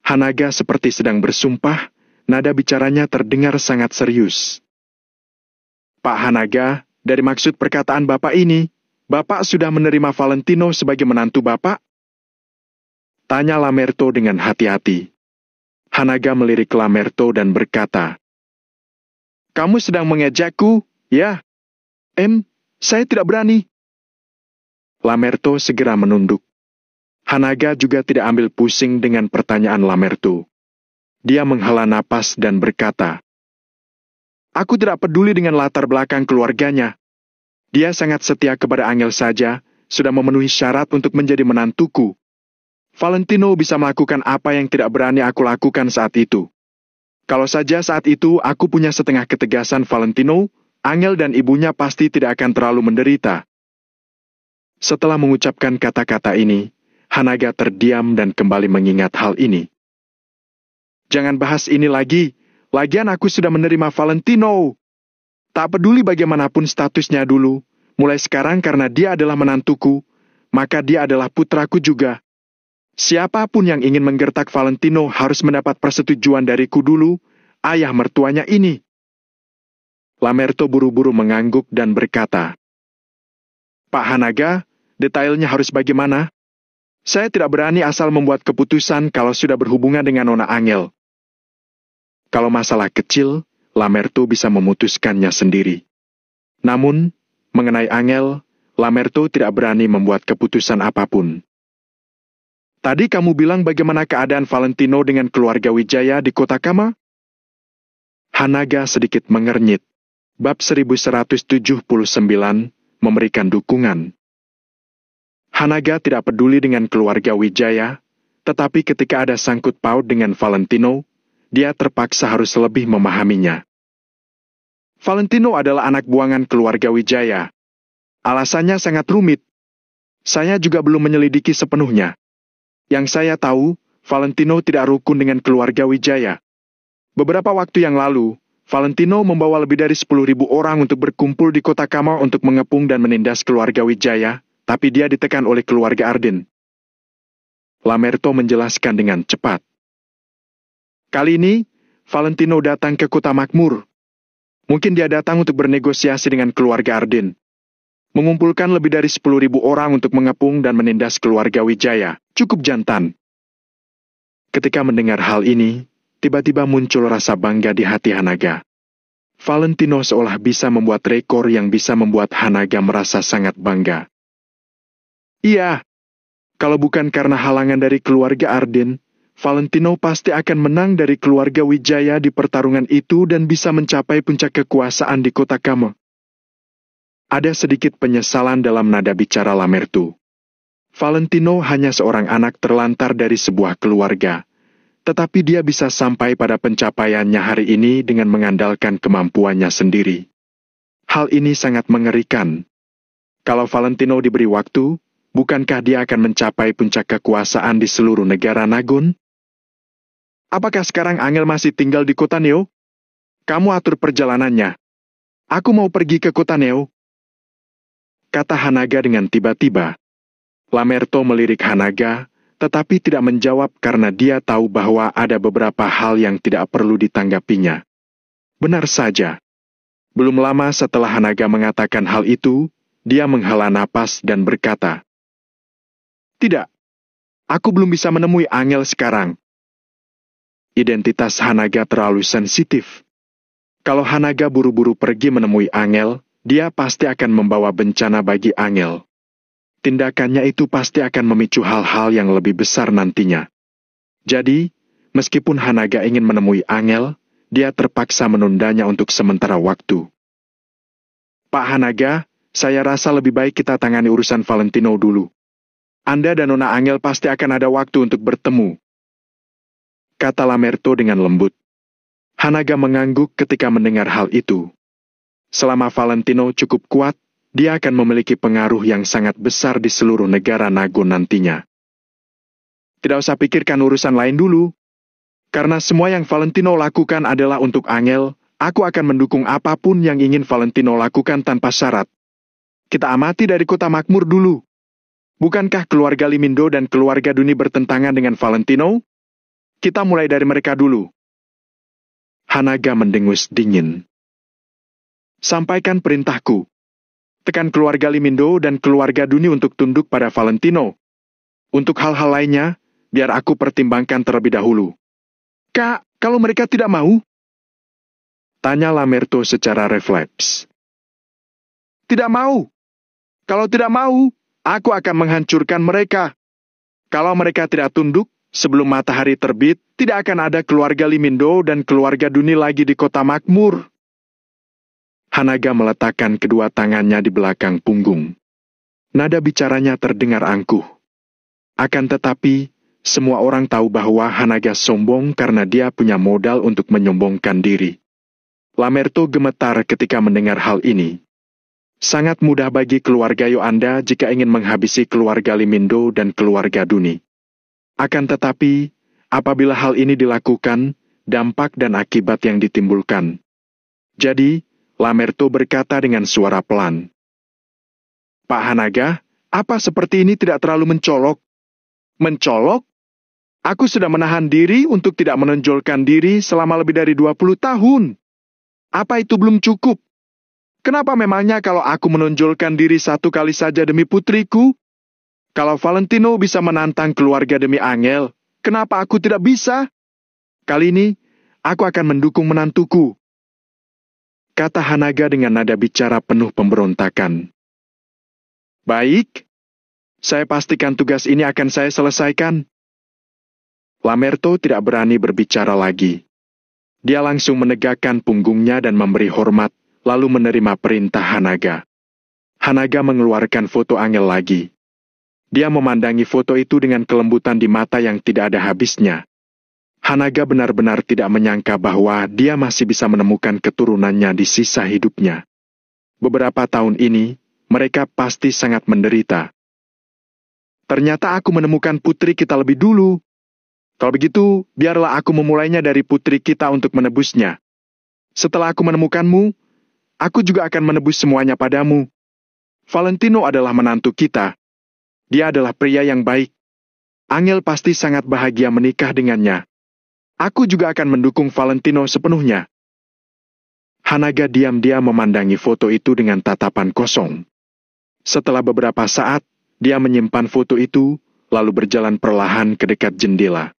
Hanaga seperti sedang bersumpah, nada bicaranya terdengar sangat serius. Pak Hanaga, dari maksud perkataan Bapak ini, Bapak sudah menerima Valentino sebagai menantu Bapak? Tanya Lamerto dengan hati-hati. Hanaga melirik Lamerto dan berkata, "Kamu sedang mengejekku, ya? Saya tidak berani." Lamerto segera menunduk. Hanaga juga tidak ambil pusing dengan pertanyaan Lamerto. Dia menghela napas dan berkata, "Aku tidak peduli dengan latar belakang keluarganya. Dia sangat setia kepada Angel saja, sudah memenuhi syarat untuk menjadi menantuku. Valentino bisa melakukan apa yang tidak berani aku lakukan saat itu. Kalau saja saat itu aku punya setengah ketegasan Valentino, Angel dan ibunya pasti tidak akan terlalu menderita." Setelah mengucapkan kata-kata ini, Hanaga terdiam dan kembali mengingat hal ini. "Jangan bahas ini lagi. Lagian aku sudah menerima Valentino. Tak peduli bagaimanapun statusnya dulu, mulai sekarang karena dia adalah menantuku, maka dia adalah putraku juga. Siapapun yang ingin menggertak Valentino harus mendapat persetujuan dariku dulu, ayah mertuanya ini." Lamerto buru-buru mengangguk dan berkata, "Pak Hanaga, detailnya harus bagaimana? Saya tidak berani asal membuat keputusan kalau sudah berhubungan dengan Nona Angel." Kalau masalah kecil, Lamerto bisa memutuskannya sendiri. Namun, mengenai Angel, Lamerto tidak berani membuat keputusan apapun. "Tadi kamu bilang bagaimana keadaan Valentino dengan keluarga Wijaya di kota Kama?" Hanaga sedikit mengernyit. Bab 1179, memberikan dukungan. Hanaga tidak peduli dengan keluarga Wijaya, tetapi ketika ada sangkut paut dengan Valentino, dia terpaksa harus lebih memahaminya. Valentino adalah anak buangan keluarga Wijaya. Alasannya sangat rumit. Saya juga belum menyelidiki sepenuhnya. Yang saya tahu, Valentino tidak rukun dengan keluarga Wijaya. Beberapa waktu yang lalu, Valentino membawa lebih dari 10.000 orang untuk berkumpul di kota Kama untuk mengepung dan menindas keluarga Wijaya, tapi dia ditekan oleh keluarga Arden. Lamerto menjelaskan dengan cepat. Kali ini, Valentino datang ke kota makmur. Mungkin dia datang untuk bernegosiasi dengan keluarga Arden. Mengumpulkan lebih dari 10.000 orang untuk mengepung dan menindas keluarga Wijaya. Cukup jantan. Ketika mendengar hal ini, tiba-tiba muncul rasa bangga di hati Hanaga. Valentino seolah bisa membuat rekor yang bisa membuat Hanaga merasa sangat bangga. Iya, kalau bukan karena halangan dari keluarga Arden, Valentino pasti akan menang dari keluarga Wijaya di pertarungan itu dan bisa mencapai puncak kekuasaan di kota Kama. Ada sedikit penyesalan dalam nada bicara Lamerto. Valentino hanya seorang anak terlantar dari sebuah keluarga, tetapi dia bisa sampai pada pencapaiannya hari ini dengan mengandalkan kemampuannya sendiri. Hal ini sangat mengerikan. Kalau Valentino diberi waktu, bukankah dia akan mencapai puncak kekuasaan di seluruh negara Nagon? Apakah sekarang Angel masih tinggal di kota Neo? Kamu atur perjalanannya. Aku mau pergi ke kota Neo. Kata Hanaga dengan tiba-tiba. Lamerto melirik Hanaga, tetapi tidak menjawab karena dia tahu bahwa ada beberapa hal yang tidak perlu ditanggapinya. Benar saja. Belum lama setelah Hanaga mengatakan hal itu, dia menghela napas dan berkata, "Tidak, aku belum bisa menemui Angel sekarang." Identitas Hanaga terlalu sensitif. Kalau Hanaga buru-buru pergi menemui Angel, dia pasti akan membawa bencana bagi Angel. Tindakannya itu pasti akan memicu hal-hal yang lebih besar nantinya. Jadi, meskipun Hanaga ingin menemui Angel, dia terpaksa menundanya untuk sementara waktu. "Pak Hanaga, saya rasa lebih baik kita tangani urusan Valentino dulu. Anda dan Nona Angel pasti akan ada waktu untuk bertemu," kata Lamerto dengan lembut. Hanaga mengangguk ketika mendengar hal itu. Selama Valentino cukup kuat, dia akan memiliki pengaruh yang sangat besar di seluruh negara Nagon nantinya. Tidak usah pikirkan urusan lain dulu. Karena semua yang Valentino lakukan adalah untuk Angel, aku akan mendukung apapun yang ingin Valentino lakukan tanpa syarat. Kita amati dari kota makmur dulu. Bukankah keluarga Limindo dan keluarga Duni bertentangan dengan Valentino? Kita mulai dari mereka dulu. Hanaga mendengus dingin. Sampaikan perintahku. Tekan keluarga Limindo dan keluarga Duni untuk tunduk pada Valentino. Untuk hal-hal lainnya, biar aku pertimbangkan terlebih dahulu. Kak, kalau mereka tidak mau? Tanya Lamerto secara refleks. Tidak mau. Kalau tidak mau, aku akan menghancurkan mereka. Kalau mereka tidak tunduk, sebelum matahari terbit, tidak akan ada keluarga Limindo dan keluarga Duni lagi di kota makmur. Hanaga meletakkan kedua tangannya di belakang punggung. Nada bicaranya terdengar angkuh. Akan tetapi, semua orang tahu bahwa Hanaga sombong karena dia punya modal untuk menyombongkan diri. Lamerto gemetar ketika mendengar hal ini. Sangat mudah bagi keluarga Yoanda jika ingin menghabisi keluarga Limindo dan keluarga Duni. Akan tetapi, apabila hal ini dilakukan, dampak dan akibat yang ditimbulkan. Jadi, Lamerto berkata dengan suara pelan. Pak Hanaga, apa seperti ini tidak terlalu mencolok? Mencolok? Aku sudah menahan diri untuk tidak menonjolkan diri selama lebih dari 20 tahun. Apa itu belum cukup? Kenapa memangnya kalau aku menonjolkan diri satu kali saja demi putriku? Kalau Valentino bisa menantang keluarga demi Angel, kenapa aku tidak bisa? Kali ini, aku akan mendukung menantuku. Kata Hanaga dengan nada bicara penuh pemberontakan. Baik, saya pastikan tugas ini akan saya selesaikan. Lamerto tidak berani berbicara lagi. Dia langsung menegakkan punggungnya dan memberi hormat, lalu menerima perintah Hanaga. Hanaga mengeluarkan foto Angel lagi. Dia memandangi foto itu dengan kelembutan di mata yang tidak ada habisnya. Hanaga benar-benar tidak menyangka bahwa dia masih bisa menemukan keturunannya di sisa hidupnya. Beberapa tahun ini, mereka pasti sangat menderita. Ternyata aku menemukan putri kita lebih dulu. Kalau begitu, biarlah aku memulainya dari putri kita untuk menebusnya. Setelah aku menemukanmu, aku juga akan menebus semuanya padamu. Valentino adalah menantu kita. Dia adalah pria yang baik. Angel pasti sangat bahagia menikah dengannya. Aku juga akan mendukung Valentino sepenuhnya. Hanaga diam-diam memandangi foto itu dengan tatapan kosong. Setelah beberapa saat, dia menyimpan foto itu, lalu berjalan perlahan ke dekat jendela.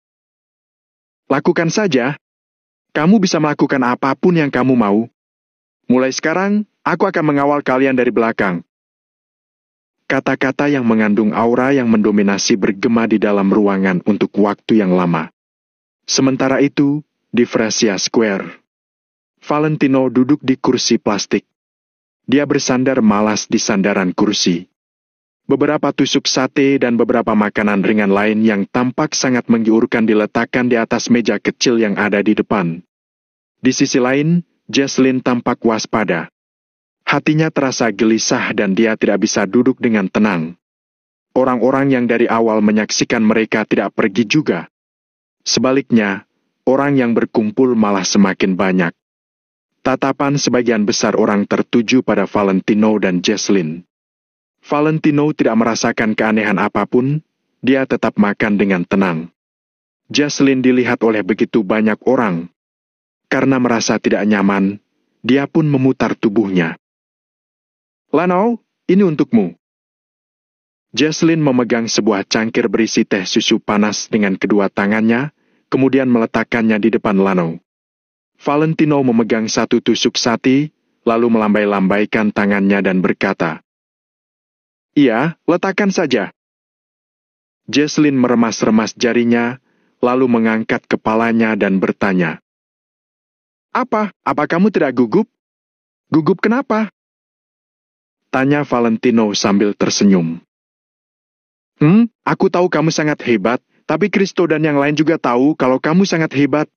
Lakukan saja. Kamu bisa melakukan apapun yang kamu mau. Mulai sekarang, aku akan mengawal kalian dari belakang. Kata-kata yang mengandung aura yang mendominasi bergema di dalam ruangan untuk waktu yang lama. Sementara itu, di Fresia Square, Valentino duduk di kursi plastik. Dia bersandar malas di sandaran kursi. Beberapa tusuk sate dan beberapa makanan ringan lain yang tampak sangat menggiurkan diletakkan di atas meja kecil yang ada di depan. Di sisi lain, Jesslyn tampak waspada. Hatinya terasa gelisah dan dia tidak bisa duduk dengan tenang. Orang-orang yang dari awal menyaksikan mereka tidak pergi juga. Sebaliknya, orang yang berkumpul malah semakin banyak. Tatapan sebagian besar orang tertuju pada Valentino dan Jesslyn. Valentino tidak merasakan keanehan apapun, dia tetap makan dengan tenang. Jesslyn dilihat oleh begitu banyak orang. Karena merasa tidak nyaman, dia pun memutar tubuhnya. Lano, ini untukmu. Jesslyn memegang sebuah cangkir berisi teh susu panas dengan kedua tangannya, kemudian meletakkannya di depan Lano. Valentino memegang satu tusuk sate, lalu melambai-lambaikan tangannya dan berkata, Iya, letakkan saja. Jesslyn meremas-remas jarinya, lalu mengangkat kepalanya dan bertanya. Apa kamu tidak gugup? Gugup kenapa? Tanya Valentino sambil tersenyum. Aku tahu kamu sangat hebat, tapi Kristo dan yang lain juga tahu kalau kamu sangat hebat.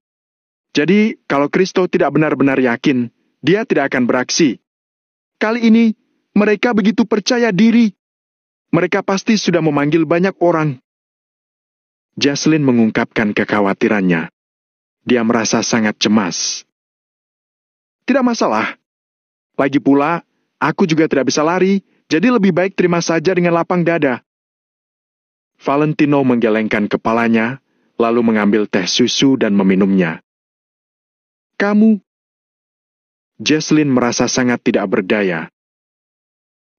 Jadi, kalau Kristo tidak benar-benar yakin, dia tidak akan beraksi. Kali ini, mereka begitu percaya diri. Mereka pasti sudah memanggil banyak orang. Jesslyn mengungkapkan kekhawatirannya. Dia merasa sangat cemas. Tidak masalah. Lagi pula, aku juga tidak bisa lari, jadi lebih baik terima saja dengan lapang dada. Valentino menggelengkan kepalanya, lalu mengambil teh susu dan meminumnya. Kamu? Jesslyn merasa sangat tidak berdaya.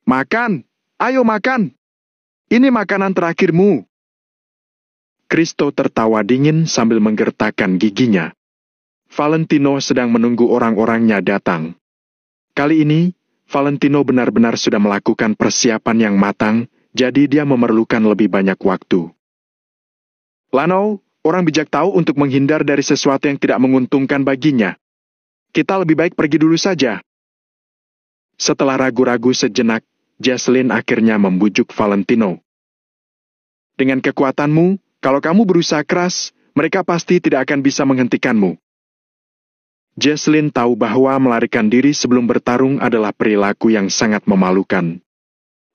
Makan, ayo makan. Ini makanan terakhirmu. Kristo tertawa dingin sambil menggertakkan giginya. Valentino sedang menunggu orang-orangnya datang. Kali ini, Valentino benar-benar sudah melakukan persiapan yang matang, jadi dia memerlukan lebih banyak waktu. Lano, orang bijak tahu untuk menghindar dari sesuatu yang tidak menguntungkan baginya. Kita lebih baik pergi dulu saja. Setelah ragu-ragu sejenak, Jesslyn akhirnya membujuk Valentino. Dengan kekuatanmu, kalau kamu berusaha keras, mereka pasti tidak akan bisa menghentikanmu. Jesslyn tahu bahwa melarikan diri sebelum bertarung adalah perilaku yang sangat memalukan.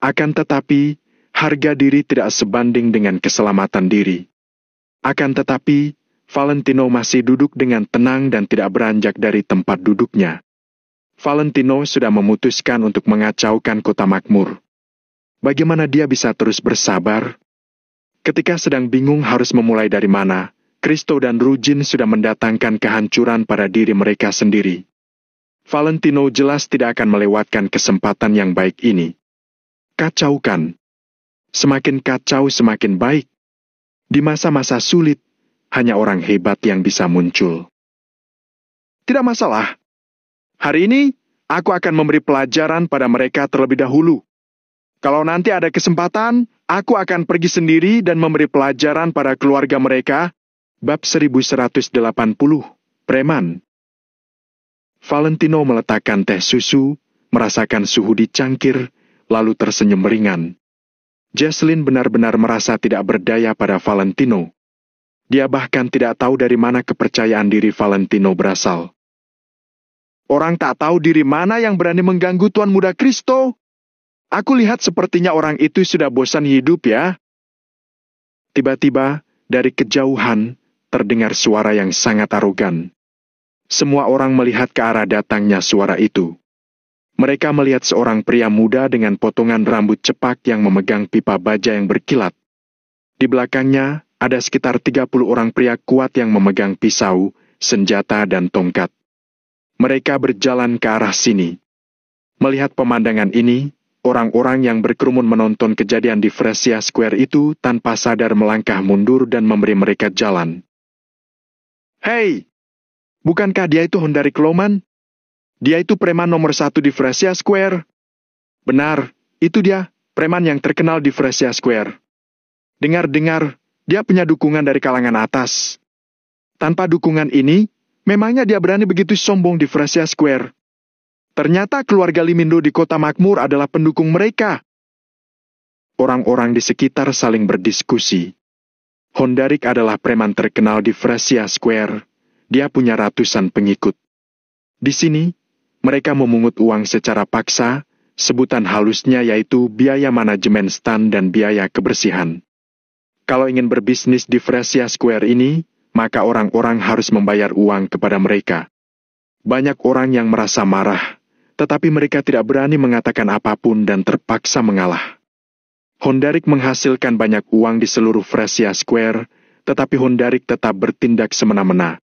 Akan tetapi, harga diri tidak sebanding dengan keselamatan diri. Akan tetapi, Valentino masih duduk dengan tenang dan tidak beranjak dari tempat duduknya. Valentino sudah memutuskan untuk mengacaukan kota makmur. Bagaimana dia bisa terus bersabar? Ketika sedang bingung harus memulai dari mana, Kristo dan Rujin sudah mendatangkan kehancuran pada diri mereka sendiri. Valentino jelas tidak akan melewatkan kesempatan yang baik ini. Kacaukan. Semakin kacau semakin baik. Di masa-masa sulit, hanya orang hebat yang bisa muncul. Tidak masalah. Hari ini, aku akan memberi pelajaran pada mereka terlebih dahulu. Kalau nanti ada kesempatan, aku akan pergi sendiri dan memberi pelajaran pada keluarga mereka. Bab 1180, Preman. Valentino meletakkan teh susu, merasakan suhu di cangkir, lalu tersenyum ringan. Jesslyn benar-benar merasa tidak berdaya pada Valentino. Dia bahkan tidak tahu dari mana kepercayaan diri Valentino berasal. Orang tak tahu diri mana yang berani mengganggu Tuan Muda Kristo? Aku lihat sepertinya orang itu sudah bosan hidup ya. Tiba-tiba, dari kejauhan, terdengar suara yang sangat arogan. Semua orang melihat ke arah datangnya suara itu. Mereka melihat seorang pria muda dengan potongan rambut cepak yang memegang pipa baja yang berkilat. Di belakangnya, ada sekitar 30 orang pria kuat yang memegang pisau, senjata dan tongkat. Mereka berjalan ke arah sini. Melihat pemandangan ini, orang-orang yang berkerumun menonton kejadian di Fresia Square itu tanpa sadar melangkah mundur dan memberi mereka jalan. Hei, bukankah dia itu Hondarik Loman? Dia itu preman nomor 1 di Fresia Square. Benar, itu dia, preman yang terkenal di Fresia Square. Dengar-dengar, dia punya dukungan dari kalangan atas. Tanpa dukungan ini, memangnya dia berani begitu sombong di Fresia Square? Ternyata keluarga Limindo di kota makmur adalah pendukung mereka. Orang-orang di sekitar saling berdiskusi. Hondarik adalah preman terkenal di Fresia Square. Dia punya ratusan pengikut. Di sini, mereka memungut uang secara paksa, sebutan halusnya yaitu biaya manajemen stand dan biaya kebersihan. Kalau ingin berbisnis di Fresia Square ini, maka orang-orang harus membayar uang kepada mereka. Banyak orang yang merasa marah, tetapi mereka tidak berani mengatakan apapun dan terpaksa mengalah. Hondarik menghasilkan banyak uang di seluruh Fresia Square, tetapi Hondarik tetap bertindak semena-mena.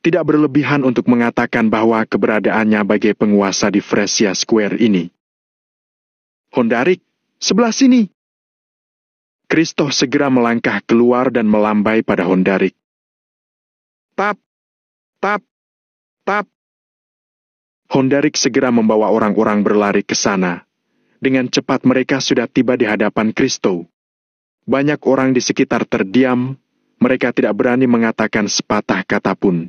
Tidak berlebihan untuk mengatakan bahwa keberadaannya sebagai penguasa di Fresia Square ini. Hondarik, sebelah sini. Kristo segera melangkah keluar dan melambai pada Hondarik. Tap, tap, tap. Hondarik segera membawa orang-orang berlari ke sana. Dengan cepat mereka sudah tiba di hadapan Kristo. Banyak orang di sekitar terdiam, mereka tidak berani mengatakan sepatah kata pun.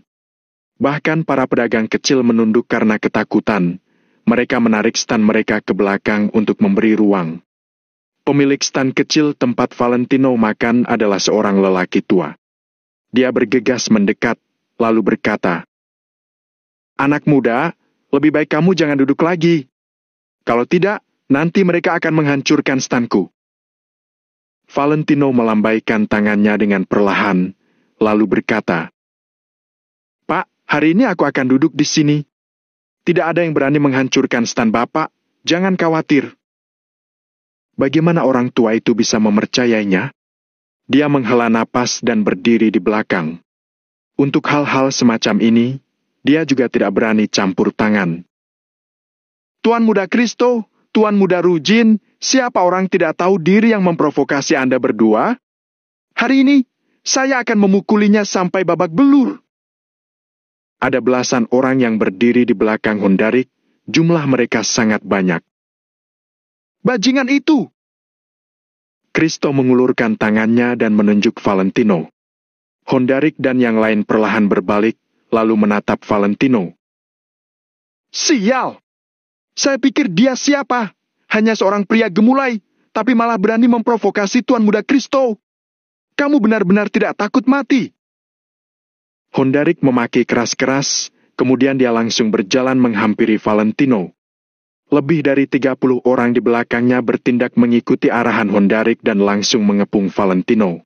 Bahkan para pedagang kecil menunduk karena ketakutan. Mereka menarik stand mereka ke belakang untuk memberi ruang. Pemilik stand kecil tempat Valentino makan adalah seorang lelaki tua. Dia bergegas mendekat, lalu berkata, "Anak muda, lebih baik kamu jangan duduk lagi. Kalau tidak, nanti mereka akan menghancurkan standku." Valentino melambaikan tangannya dengan perlahan, lalu berkata, "Pak, hari ini aku akan duduk di sini. Tidak ada yang berani menghancurkan stand Bapak, jangan khawatir." Bagaimana orang tua itu bisa mempercayainya? dia menghela napas dan berdiri di belakang. Untuk hal-hal semacam ini, dia juga tidak berani campur tangan. Tuan Muda Kristo, Tuan Muda Rujin, siapa orang tidak tahu diri yang memprovokasi Anda berdua? Hari ini, saya akan memukulinya sampai babak belur. Ada belasan orang yang berdiri di belakang Hondarik, jumlah mereka sangat banyak. Bajingan itu! Kristo mengulurkan tangannya dan menunjuk Valentino. Hondarik dan yang lain perlahan berbalik, lalu menatap Valentino. Sial! Saya pikir dia siapa? Hanya seorang pria gemulai, tapi malah berani memprovokasi Tuan Muda Kristo. Kamu benar-benar tidak takut mati. Hondarik memaki keras-keras, kemudian dia langsung berjalan menghampiri Valentino. Lebih dari 30 orang di belakangnya bertindak mengikuti arahan Hondarik dan langsung mengepung Valentino.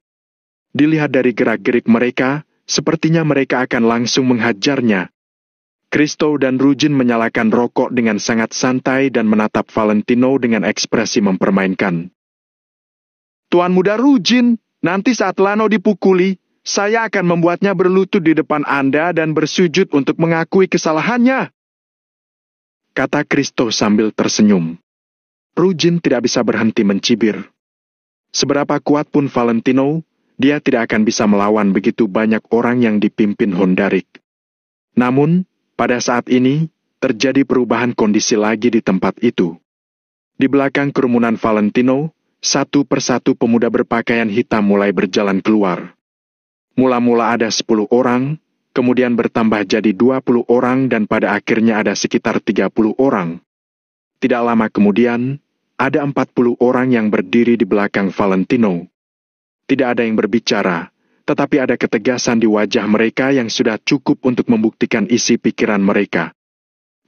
Dilihat dari gerak-gerik mereka, sepertinya mereka akan langsung menghajarnya. Kristo dan Rujin menyalakan rokok dengan sangat santai dan menatap Valentino dengan ekspresi mempermainkan. Tuan Muda Rujin, nanti saat Lano dipukuli, saya akan membuatnya berlutut di depan Anda dan bersujud untuk mengakui kesalahannya. Kata Kristo sambil tersenyum. Rujin tidak bisa berhenti mencibir. Seberapa kuat pun Valentino, dia tidak akan bisa melawan begitu banyak orang yang dipimpin Hondarik. Namun, pada saat ini, terjadi perubahan kondisi lagi di tempat itu. Di belakang kerumunan Valentino, satu persatu pemuda berpakaian hitam mulai berjalan keluar. Mula-mula ada 10 orang, kemudian bertambah jadi 20 orang dan pada akhirnya ada sekitar 30 orang. Tidak lama kemudian, ada 40 orang yang berdiri di belakang Valentino. Tidak ada yang berbicara, tetapi ada ketegasan di wajah mereka yang sudah cukup untuk membuktikan isi pikiran mereka.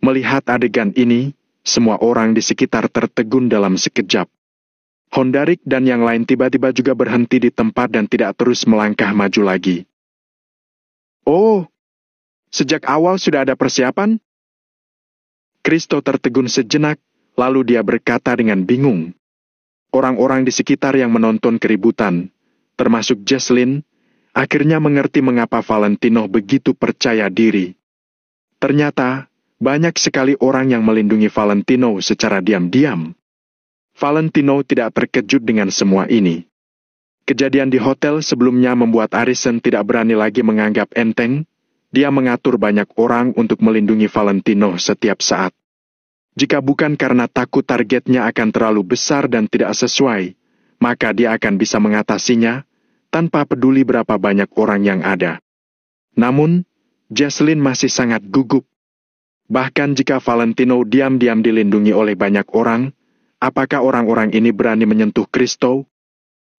Melihat adegan ini, semua orang di sekitar tertegun dalam sekejap. Hondarik dan yang lain tiba-tiba juga berhenti di tempat dan tidak terus melangkah maju lagi. Oh, sejak awal sudah ada persiapan? Kristo tertegun sejenak, lalu dia berkata dengan bingung. Orang-orang di sekitar yang menonton keributan, termasuk Jesslyn, akhirnya mengerti mengapa Valentino begitu percaya diri. Ternyata, banyak sekali orang yang melindungi Valentino secara diam-diam. Valentino tidak terkejut dengan semua ini. Kejadian di hotel sebelumnya membuat Arisen tidak berani lagi menganggap enteng. Dia mengatur banyak orang untuk melindungi Valentino setiap saat. Jika bukan karena takut targetnya akan terlalu besar dan tidak sesuai, maka dia akan bisa mengatasinya tanpa peduli berapa banyak orang yang ada. Namun, Jesslyn masih sangat gugup. Bahkan jika Valentino diam-diam dilindungi oleh banyak orang, apakah orang-orang ini berani menyentuh Kristo?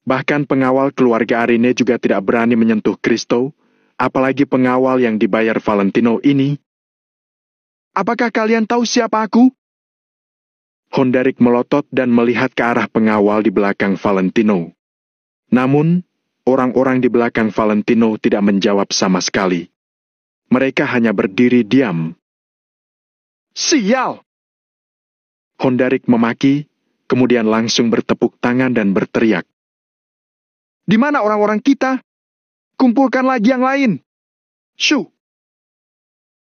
Bahkan pengawal keluarga Arine juga tidak berani menyentuh Kristo, apalagi pengawal yang dibayar Valentino ini. Apakah kalian tahu siapa aku? Hondarik melotot dan melihat ke arah pengawal di belakang Valentino. Namun, orang-orang di belakang Valentino tidak menjawab sama sekali. Mereka hanya berdiri diam. Sial! Hondarik memaki, kemudian langsung bertepuk tangan dan berteriak. Di mana orang-orang kita? Kumpulkan lagi yang lain. Shoo!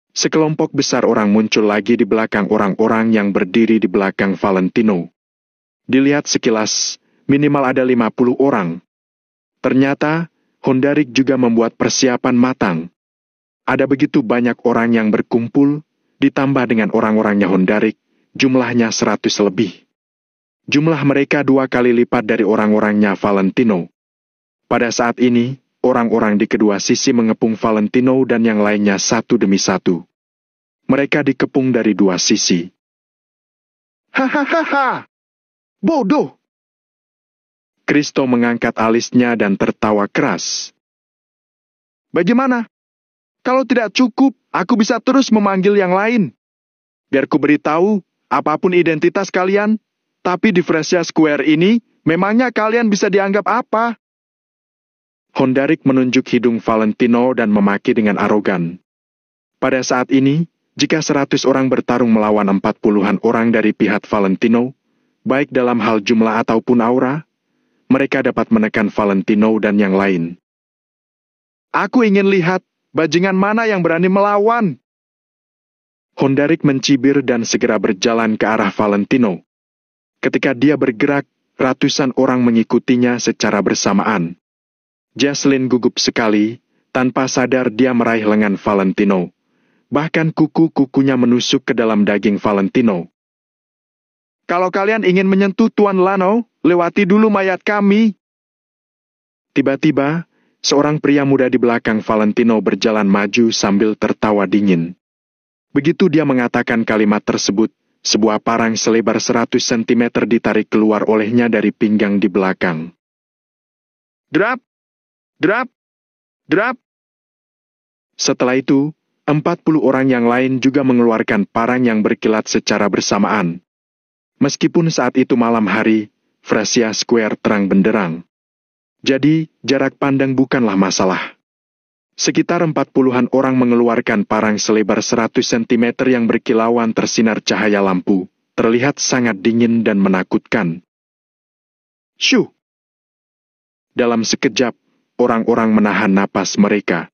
Sekelompok besar orang muncul lagi di belakang orang-orang yang berdiri di belakang Valentino. Dilihat sekilas, minimal ada 50 orang. Ternyata, Hondarik juga membuat persiapan matang. Ada begitu banyak orang yang berkumpul, ditambah dengan orang-orangnya Hondarik, jumlahnya 100 lebih. Jumlah mereka 2 kali lipat dari orang-orangnya Valentino. Pada saat ini, orang-orang di kedua sisi mengepung Valentino dan yang lainnya satu demi satu. Mereka dikepung dari 2 sisi. Hahaha! Bodoh! Kristo mengangkat alisnya dan tertawa keras. Bagaimana? Kalau tidak cukup, aku bisa terus memanggil yang lain. Biar ku beritahu, apapun identitas kalian, tapi di Fresia Square ini, memangnya kalian bisa dianggap apa? Hondarik menunjuk hidung Valentino dan memaki dengan arogan. Pada saat ini, jika 100 orang bertarung melawan 40-an orang dari pihak Valentino, baik dalam hal jumlah ataupun aura, mereka dapat menekan Valentino dan yang lain. Aku ingin lihat, bajingan mana yang berani melawan. Hondarik mencibir dan segera berjalan ke arah Valentino. Ketika dia bergerak, ratusan orang mengikutinya secara bersamaan. Jaslyn gugup sekali, tanpa sadar dia meraih lengan Valentino. Bahkan kuku-kukunya menusuk ke dalam daging Valentino. Kalau kalian ingin menyentuh Tuan Lano, lewati dulu mayat kami. Tiba-tiba, seorang pria muda di belakang Valentino berjalan maju sambil tertawa dingin. Begitu dia mengatakan kalimat tersebut, sebuah parang selebar 100 cm ditarik keluar olehnya dari pinggang di belakang. Drap! Drap! Drap! Setelah itu, 40 orang yang lain juga mengeluarkan parang yang berkilat secara bersamaan. Meskipun saat itu malam hari, Fresia Square terang benderang. Jadi, jarak pandang bukanlah masalah. Sekitar 40-an orang mengeluarkan parang selebar 100 cm yang berkilauan tersinar cahaya lampu, terlihat sangat dingin dan menakutkan. Syuh! Dalam sekejap, orang-orang menahan napas mereka.